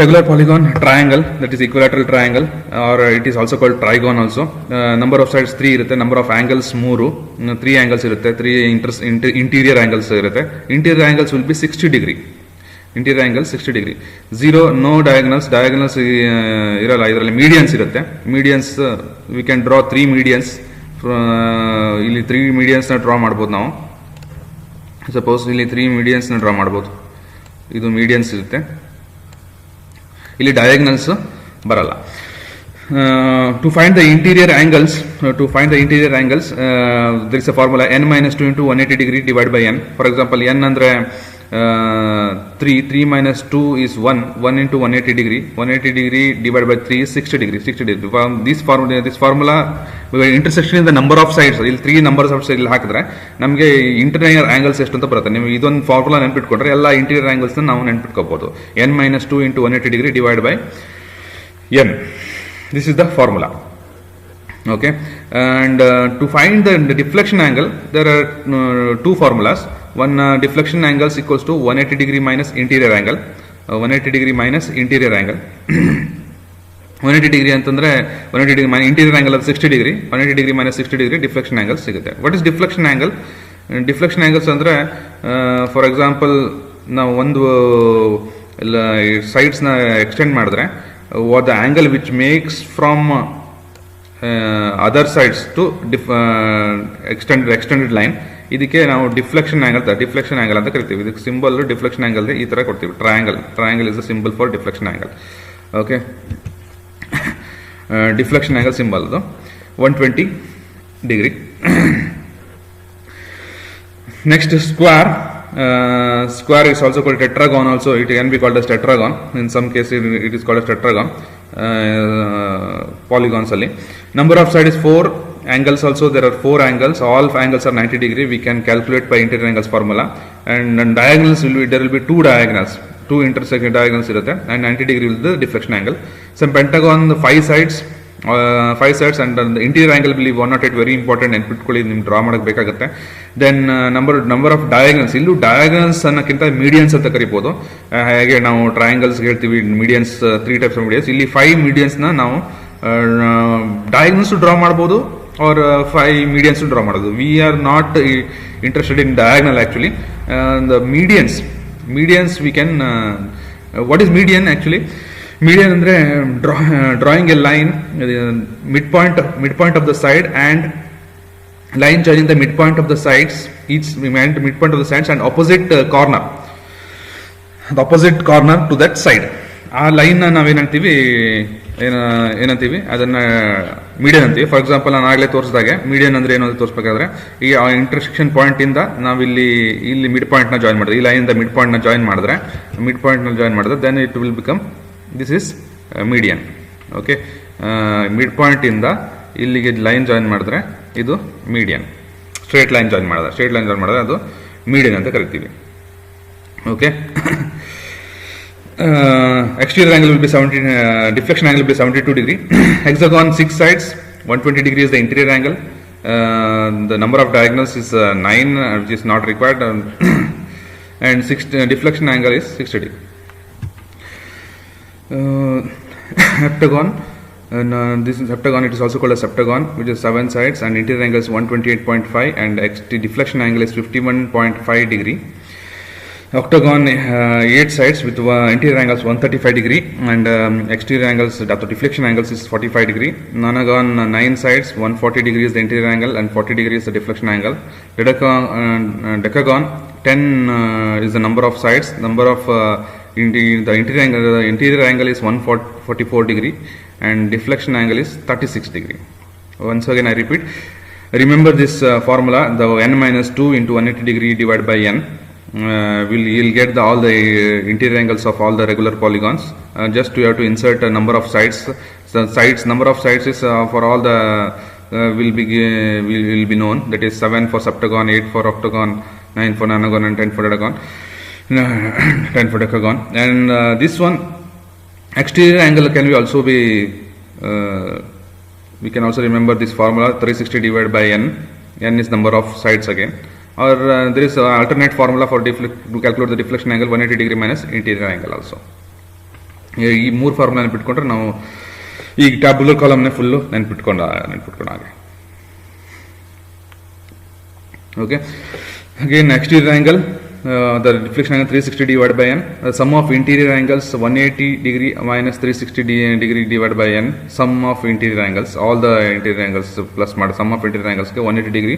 Regular polygon, triangle, that is equilateral triangle, or it is also called trigon also. Number of sides 3 irutte, number of angles 3, 3 angles irutte, 3 interior angles irutte. Interior angles will be 60 degree. Interior angle 60 degree. 0, no diagonals ಇರಲ್ಲ. ಇದರಲ್ಲಿ medians ಇರುತ್ತೆ. Medians we can draw 3 medians. ಇಲ್ಲಿ 3 ಮೀಡಿಯನ್ಸ್ನ draw ಮಾಡ್ಬೋದು ನಾವು. Suppose ಇಲ್ಲಿ 3 ಮೀಡಿಯನ್ಸ್ನ draw ಮಾಡ್ಬೋದು. ಇದು medians ಇರುತ್ತೆ, ಇಲ್ಲಿ ಡಯಾಗ್ನಲ್ಸ್ ಬರಲ್ಲ. To find the interior angles, there is a formula n-2 into 180 degree divided by n. For example, n ಅಂದ್ರೆ 3 minus 2 is 1 into 180 degree. 180 degree divided by 3 is 60 degree. This formula intersection in the number of sides. ಇಲ್ಲಿ 3 numbers of sides ಇಲ್ಲಿ ಹಾಕಿದ್ರೆ ನಮಗೆ interior angles ಎಷ್ಟು ಅಂತ ಬರುತ್ತೆ. ನೀವು ಇದೊಂದು ಫಾರ್ಮುಲಾ ನೆನ್ಪಿಟ್ಕೊಂಡ್ರೆ ಎಲ್ಲ ಇಂಟೀರಿಯರ್ ಆಂಗಲ್ಸ್ ನಾವು ನೆನ್ಪಿಟ್ಕೋಬಹುದು. n-2 into 180 degree divided by n. This is the formula. Okay, and to find the deflection angle, there are 2 formulas. One, deflection angles equals to 180 degree minus interior angle. 180 degree minus interior angle. 180 degree ಅಂತಂದ್ರೆ 180 degree minus interior angle of 60 degree. 180 degree minus 60 degree deflection angle ಸಿಗುತ್ತೆ. What is deflection angle? Deflection angles ಅಂದ್ರೆ for example ನಾವು ಒಂದು ಸೈಡ್ಸ್ನ extend ಮಾಡಿದ್ರೆ what the angle which makes from other sides to extended line, ಇದಕ್ಕೆ ನಾವು deflection angle ಅಂತ ಕರಿತೀವಿ. ಇದಕ್ಕೆ ಸಿಂಬಲ್ ಡಿಫ್ಲೆಕ್ಷನ್ ಆಂಗಲ್ ಈ ತರ ಕೊಡ್ತೀವಿ. Triangle is the symbol for deflection angle. Okay, deflection angle symbol 120 degree. Next, square is also called tetragon also. It can be called as tetragon. In some cases it is called as tetragon. polygons ಅಲ್ಲಿ. Number of side is 4. Angles also, there are 4 angles. All angles are 90 degree. We can calculate by interior angles formula. And diagonals there will be 2 diagonals. 2 intersecting diagonals irutte, and 90 degree will be the deflection angle. Some pentagon, 5 sides. 5 sides, and the interior angle will be 108, very important ನೆನ್ಪಿಟ್ಕೊಳ್ಳಿ, ನಿಮ್ಗೆ draw ಮಾಡಕ್ಕೆ ಬೇಕಾಗುತ್ತೆ. Then number of diagonals, ಇಲ್ಲೂ diagonals ಅನ್ನೋಕ್ಕಿಂತ medians ಅಂತ ಕರಿಬೋದು. ಹಾಗೆ ನಾವು triangles ಹೇಳ್ತೀವಿ ಮೀಡಿಯನ್ಸ್, 3 ಟೈಪ್ಸ್ ಆಫ್ ಮೀಡಿಯನ್ಸ್. ಇಲ್ಲಿ 5 ಮೀಡಿಯನ್ಸ್ನ ನಾವು ಡಯಾಗ್ನಲ್ಸ್ ಡ್ರಾ ಮಾಡ್ಬೋದು, ಆರ್ 5 ಮೀಡಿಯನ್ಸ್ ಡ್ರಾ ಮಾಡೋದು. We are not interested in diagonal actually. The medians we can, what is median actually? Median andre drawing a line, midpoint of the side, and line joining the midpoint of the sides, each midpoint of the sides and opposite corner, the opposite corner to that side. ಆ line ನಾವೇನಂತೀವಿ, ಏನಂತೀವಿ ಅದನ್ನ median ಅಂತೀವಿ. For example ನಾನು ಆಗಲೇ ತೋರಿಸಿದಾಗೆ median ಅಂದ್ರೆ ಏನು ಅಂತ ತೋರಿಸಬೇಕಾದ್ರೆ, ಈ ಇಂಟರ್ಸೆಕ್ಷನ್ ಪಾಯಿಂಟ್ ಇಂದ ಇಲ್ಲಿ ಮಿಡ್ ಪಾಯಿಂಟ್ ನ ಜಾಯಿನ್ ಮಾಡಿದ್ರೆ, ಈ ಲೈನ್ ಇಂದ ಮಿಡ್ ಪಾಯಿಂಟ್ ನ ಜಾಯಿನ್ ಮಾಡಿದ್ರೆ, then it will become, this is median. Okay, mid point ಇಂದ ಇಲ್ಲಿಗೆ ಲೈನ್ ಜಾಯಿನ್ ಮಾಡಿದ್ರೆ ಇದು ಮೀಡಿಯನ್. ಸ್ಟ್ರೇಟ್ ಲೈನ್ ಜಾಯಿನ್ ಮಾಡಿದ್ರೆ ಅದು ಮೀಡಿಯನ್ ಅಂತ ಕರಿತೀವಿ. Okay, exterior angle will be 70, deflection angle will be 72 degree. Hexagon 6 sides, 120 degree is the interior angle. The number of diagonals is 9, which is not required, and deflection angle is 60 degree. Heptagon, and this is heptagon, it is also called a septagon, which is 7 sides, and interior angle is 128.5, and deflection angle is 51.5 degree. Octagon, 8 sides with interior angles 135 degree, and exterior angles, the deflection angles is 45 degree. Nonagon, 9 sides, 140 degree is the interior angle and 40 degree is the deflection angle. Decagon, 10 is the number of sides. Number of the interior angle is 144 degree, and deflection angle is 36 degree. Once again I repeat, remember this formula, the n minus 2 into 180 degree divided by n. You'll get all the interior angles of all the regular polygons. Just you have to insert a number of sides. The number of sides is for all the will be known. That is 7 for septagon, 8 for octagon, 9 for nonagon, and 10 for decagon. 10 for decagon. And this one, exterior angle can be also be. We can also remember this formula: 360 divided by n. N is number of sides again. Or there is alternate formula for to calculate the deflection angle, 180 degree minus interior angle also. ಈ 3 formula ನೆನ್ಪಿಟ್ಕೊಂಡ್ರೆ ನಾವು ಈ tabular ಕಾಲಮ್ನೇ full ನೆನ್ಪಿಟ್ಕೊಂಡ ಹಾಗೆ. Okay, again exterior angle, the deflection angle 360 divided by n. The sum of interior angles 180 degree minus 360 degree divided by n. Sum of interior angles, all the interior angles plus ಮಾಡಿ sum of interior angles ಗೆ 180 degree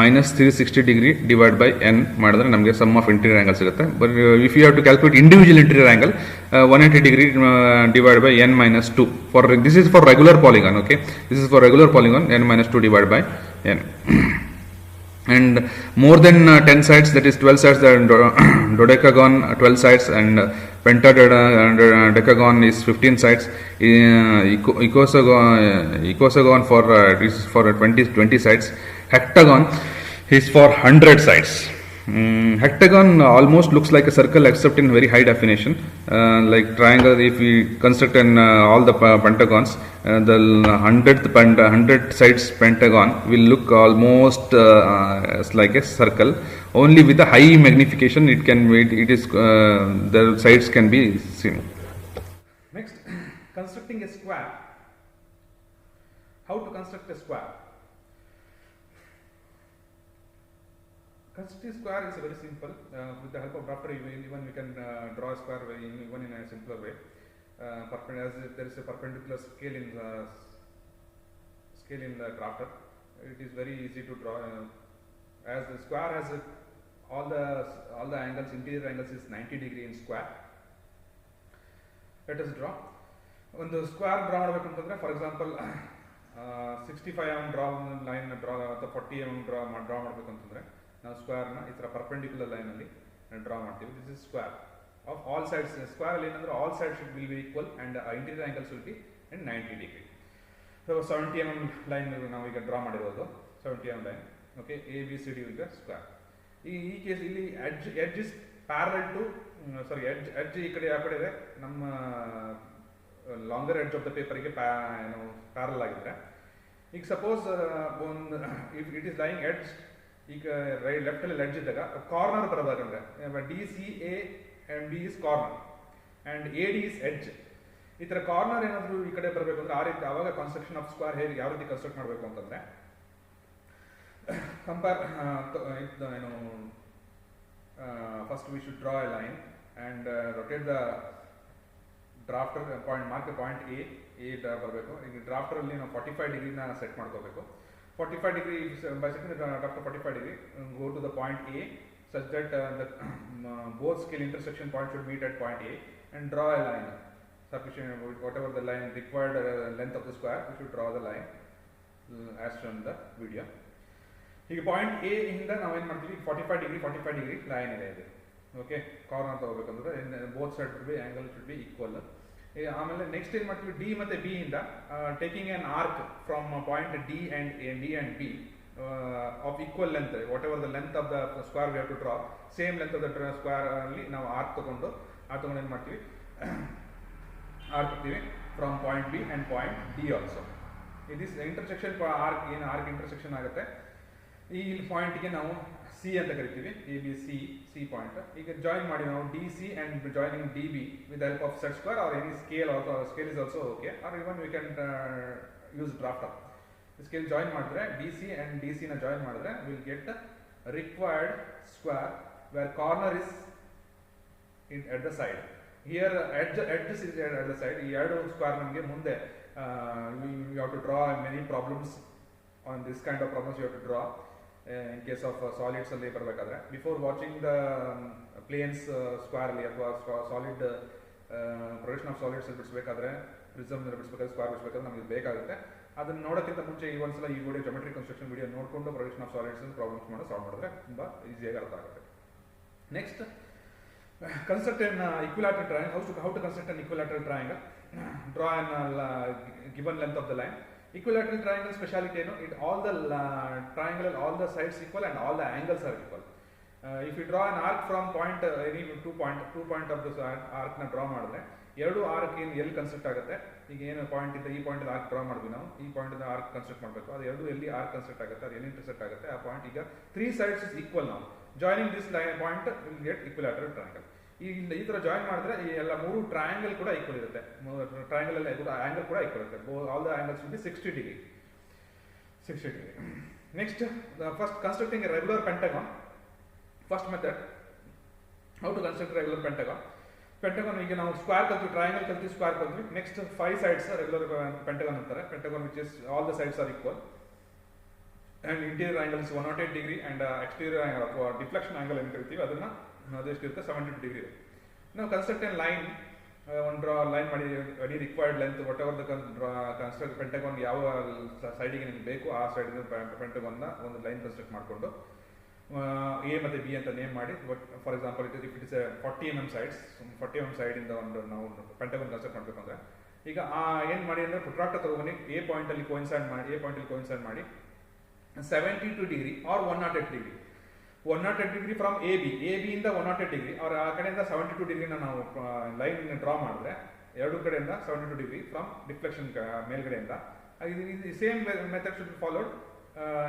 minus 360 degree divided by n ಮಾಡಿದ್ರೆ ನಮಗೆ sum of interior angles ಸಿಗುತ್ತೆ. But if you have to calculate individual interior angle, 180 degree divided by n minus 2. For this is for regular polygon. Okay, this is for regular polygon, n minus 2 divided by n. And more than 10 sides, that is 12 sides, the dodecagon 12 sides, and pentadecagon is 15 sides. Icosagon for is for 20 sides. Hectagon is for 100 sides. Hectagon almost looks like a circle except in very high definition. Like triangle, if we construct all the pentagons, the 100 sides pentagon will look almost like a circle. Only with a high magnification, it is the sides can be seen. Next, constructing a square. How to construct a square? Constructing square is very simple. With the help of drafter, even we can draw a square even in a simpler way. As there is a perpendicular scale in the drafter, it is very easy to draw. As the square has all the angles, interior angles is 90 degree in square. Let us draw. When the square draw ಮಾಡಬೇಕಂತಂದ್ರೆ, for example 65 mm draw line ಅಥವಾ 40 mm draw ಮಾಡಬೇಕಂತಂದ್ರೆ ನಾವು square ನ ಈ ತರ perpendicular line ಅಲ್ಲಿ draw ಮಾಡ್ತೀವಿ. This is square. Of all sides. Square ಅಲ್ಲಿ ಏನಂದ್ರೆ all sides will be equal and interior angles will be in 90 degree. So 70 mm line ನಾವು ಈಗ ಡ್ರಾ ಮಾಡಿರೋದು 70 mm line. Okay, A B C D will be square. ಈ case ಇಲ್ಲಿ edge is parallel to edge ಈ ಕಡೆ ಆ ಕಡೆ ಇದೆ, ನಮ್ಮ ಲಾಂಗರ್ ಎಡ್ಜ್ ಆಫ್ ದ ಪೇಪರ್ಗೆ ಪ್ಯಾರಲ್ ಆಗಿದ್ರೆ, ಈಗ ಸಪೋಸ್ ಒಂದು if it is line edge, ಈಗ ಲೆಫ್ಟ್ ಅಲ್ಲಿ ಎಡ್ಜ್ ಇದ್ದಾಗ ಕಾರ್ನರ್ ಬರಬೇಕಂದ್ರೆ D C A and B is corner and A D is edge. ಈ ತರ ಕಾರ್ನರ್ ಏನಾದ್ರು ಈ ಕಡೆ ಬರಬೇಕು ಅಂದ್ರೆ ಆ ರೀತಿ ಅವಾಗ ಕನ್ಸ್ಟ್ರಕ್ಷನ್ ಆಫ್ ಸ್ಕ್ವೇರ್ ಹೇಗೆ ಯಾವ ರೀತಿ ಕನ್ಸ್ಟ್ರಕ್ಟ್ ಮಾಡಬೇಕು ಅಂತಂದ್ರೆ, ಕಂಪೇರ್ ಏನು first we should draw a line and rotate the drafter point, mark point A ಬರಬೇಕು. ಈಗ ಡ್ರಾಫ್ಟರ್ ಅಲ್ಲಿ ನಾವು 45 ಡಿಗ್ರಿನ ಸೆಟ್ ಮಾಡ್ಕೋಬೇಕು. 45 degree by setting the drafter 45 degree, go to the point A such that the both scale intersection points should meet at point A and draw a line sufficient, whatever the line required length of the square, we should draw the line as shown in the video. ಈಗ point A ಇಂದ ನಾವೇನು ಮಾಡ್ತೀವಿ, 45 degree line ಇದೆ. Okay, corner ತಗೋಬೇಕಂದ್ರೆ both side should be angle should be equal. ಆಮೇಲೆ next ಏನು ಮಾಡ್ತೀವಿ, D ಮತ್ತು ಬಿ ಇಂದ taking on arc from point D and B of equal length, whatever the length of the square we have to draw, same length of the square ಅಲ್ಲಿ ನಾವು arc ತಗೊಂಡು ಏನು ಮಾಡ್ತೀವಿ, arc ಹಾಕ್ತೀವಿ from point B and point D also. ಇದಿಸ್ intersection arc, ಏನು arc intersection ಆಗುತ್ತೆ ಈ ಪಾಯಿಂಟ್ಗೆ ನಾವು ಸಿ ಅಂತ ಕರಿತೀವಿ, ಎ ಬಿ ಸಿ ಪಾಯಿಂಟ್. ಈಗ ಜಾಯಿನ್ ಮಾಡಿ ನಾವು D C and joining D B with help of set square or any scale, scale is also okay, or even we can use drafter. Scale join ಮಾಡಿದ್ರೆ D C and D C ನ join ಮಾಡಿದ್ರೆ will get required square where corner is at the side. Here edges is at the side. ಈ ಎರಡು square ನಮಗೆ ಮುಂದೆ you have to draw many problems on this kind of problems you have to draw in case of solids ಅಲ್ಲಿ ಬರಬೇಕಾದ್ರೆ. Before watching the planes square ಅಲ್ಲಿ ಅಥವಾ solid production of solids ಬಿಡಿಸಬೇಕಾದ್ರೆ, prism ಬಿಡಿಸಬೇಕಾದ್ರೆ, ಸ್ಕ್ವೇರ್ ಬಿಡಿಸಬೇಕಾದ್ರೆ ನಮಗೆ ಬೇಕಾಗುತ್ತೆ. ಅದನ್ನ ನೋಡೋಕ್ಕಿಂತ ಮುಂಚೆ ಈ ಒಂದ್ಸಲ ಈ ವಿಡಿಯೋ ಜೊಮೆಟ್ರಿ ಕನ್ಸ್ಟ್ರಕ್ಷನ್ ವಿಡಿಯೋ ನೋಡಿಕೊಂಡು production of solids problems solve ಮಾಡಿದ್ರೆ ತುಂಬ ಈಸಿಯಾಗಿ ಅರ್ಥ ಆಗುತ್ತೆ. Next, construct an equilateral triangle. How to construct an equilateral triangle? Draw an given length of the line. Equilateral triangle speciality ಏನು, it all the triangle, all the sides equal and all the angles are equal. If you draw an arc from point any two point of the arc ನ draw ಮಾಡಿದ್ರೆ ಎರಡು arc ಏನು ಎಲ್ಲಿ construct ಆಗುತ್ತೆ, ಈಗ ಏನು point ಇಂದ ಈ ಪಾಯಿಂಟ್ ಆರ್ಕ್ ಡ್ರಾ ಮಾಡಿದ್ವಿ ನಾವು, ಈ ಪಾಯಿಂಟ್ ಇಂದ ಆರ್ಕ್ ಕನ್ಸ್ಟ್ರಕ್ಟ್ ಮಾಡಬೇಕು, ಅದು ಎರಡು ಎಲ್ಲಿ ಆರ್ಕ್ ಕನ್ಸ್ಟ್ರಕ್ಟ್ ಆಗುತ್ತೆ, ಅದು ಎಲ್ಲಿ ಇಂಟರ್ಸೆಕ್ಟ್ ಆಗುತ್ತೆ ಆ ಪಾಯಿಂಟ್. ಈಗ 3 sides is equal now. Joining this point will get equilateral triangle. ಈ ತರ ಜಾಯಿನ್ ಮಾಡಿದ್ರೆ ಈ ಎಲ್ಲ 3 ಟ್ರಯಾಂಗಲ್ ಕೂಡ ಈಕ್ವಲ್ ಇರುತ್ತೆ. ಟ್ರಯಾಂಗಲ್ ಅಲ್ಲಿ ಆಂಗಲ್ ಕೂಡ ಈಕ್ವಲ್ ಇರುತ್ತೆ. All the angles will be 60 degree. Next, first constructing a regular pentagon. First method, how to construct regular pentagon. ಈಗ ನಾವು ಸ್ಕ್ವೇರ್ ಕಲ್ತೀವಿ, ಟ್ರಯಾಂಗಲ್ ಕಲ್ತೀವಿ, ಸ್ಕ್ವೇರ್ ಕಲ್ತೀವಿ. ನೆಕ್ಸ್ಟ್ 5 sides ರೆಗ್ಯುಲರ್ ಪೆಂಟಗಾನ್ ಅಂತಾರೆ. Pentagon which is all the sides are equal and interior angle is 108 degree and exterior angle ಅಥವಾ deflection angle ಏನು ಕರಿತೀವಿ ಅದನ್ನ ಅದೆಷ್ಟಿರುತ್ತೆ 72 ಡಿಗ್ರಿ. ನಾವು ಕನ್ಸ್ಟ್ರಕ್ಟ್ ಎನ್ ಲೈನ್, ಒಂದು ಡ್ರಾ ಲೈನ್ ಮಾಡಿ ಅಡಿ required length whatever the construct pentagon ಯಾವ ಸೈಡಿಗೆ ನಿಮ್ಗೆ ಬೇಕು ಆ ಸೈಡಿಗೆ ಪೆಂಟಗಾನ್ನ ಒಂದು ಲೈನ್ ಕನ್ಸ್ಟ್ರಕ್ಟ್ ಮಾಡಿಕೊಂಡು ಎ ಮತ್ತು ಬಿ ಅಂತ ನೇಮ್ ಮಾಡಿ, for example if it is 40 mm sides, 40 mm ಸೈಡಿಂದ ಒಂದು ನಾವು ಪೆಂಟಗಾನ್ ಕನ್ಸ್ಟ್ರಕ್ಟ್ ಮಾಡಬೇಕಂದ್ರೆ ಈಗ ಏನು ಮಾಡಿ ಅಂದರೆ ಪ್ರೊಟ್ರಾಕ್ಟರ್ ತಗೊಂಡು ಎ ಪಾಯಿಂಟಲ್ಲಿ ಕೋಯಿನ್ಸೈಡ್ ಮಾಡಿ 72 degree R 108 degree. 108 degree from A B ಇಂದ 108 ಡಿಗ್ರಿ ಅವ್ರ ಆ ಕಡೆಯಿಂದ 72 ಡಿಗ್ರಿನ ನಾವು ಲೈನ್ ಡ್ರಾ ಮಾಡಿದ್ರೆ ಎರಡು ಕಡೆಯಿಂದ 72 ಡಿಗ್ರಿ ಫ್ರಮ್ ಡಿಫ್ಲೆಕ್ಷನ್ ಮೇಲ್ಗಡೆಯಿಂದ. ಇದು same method should be followed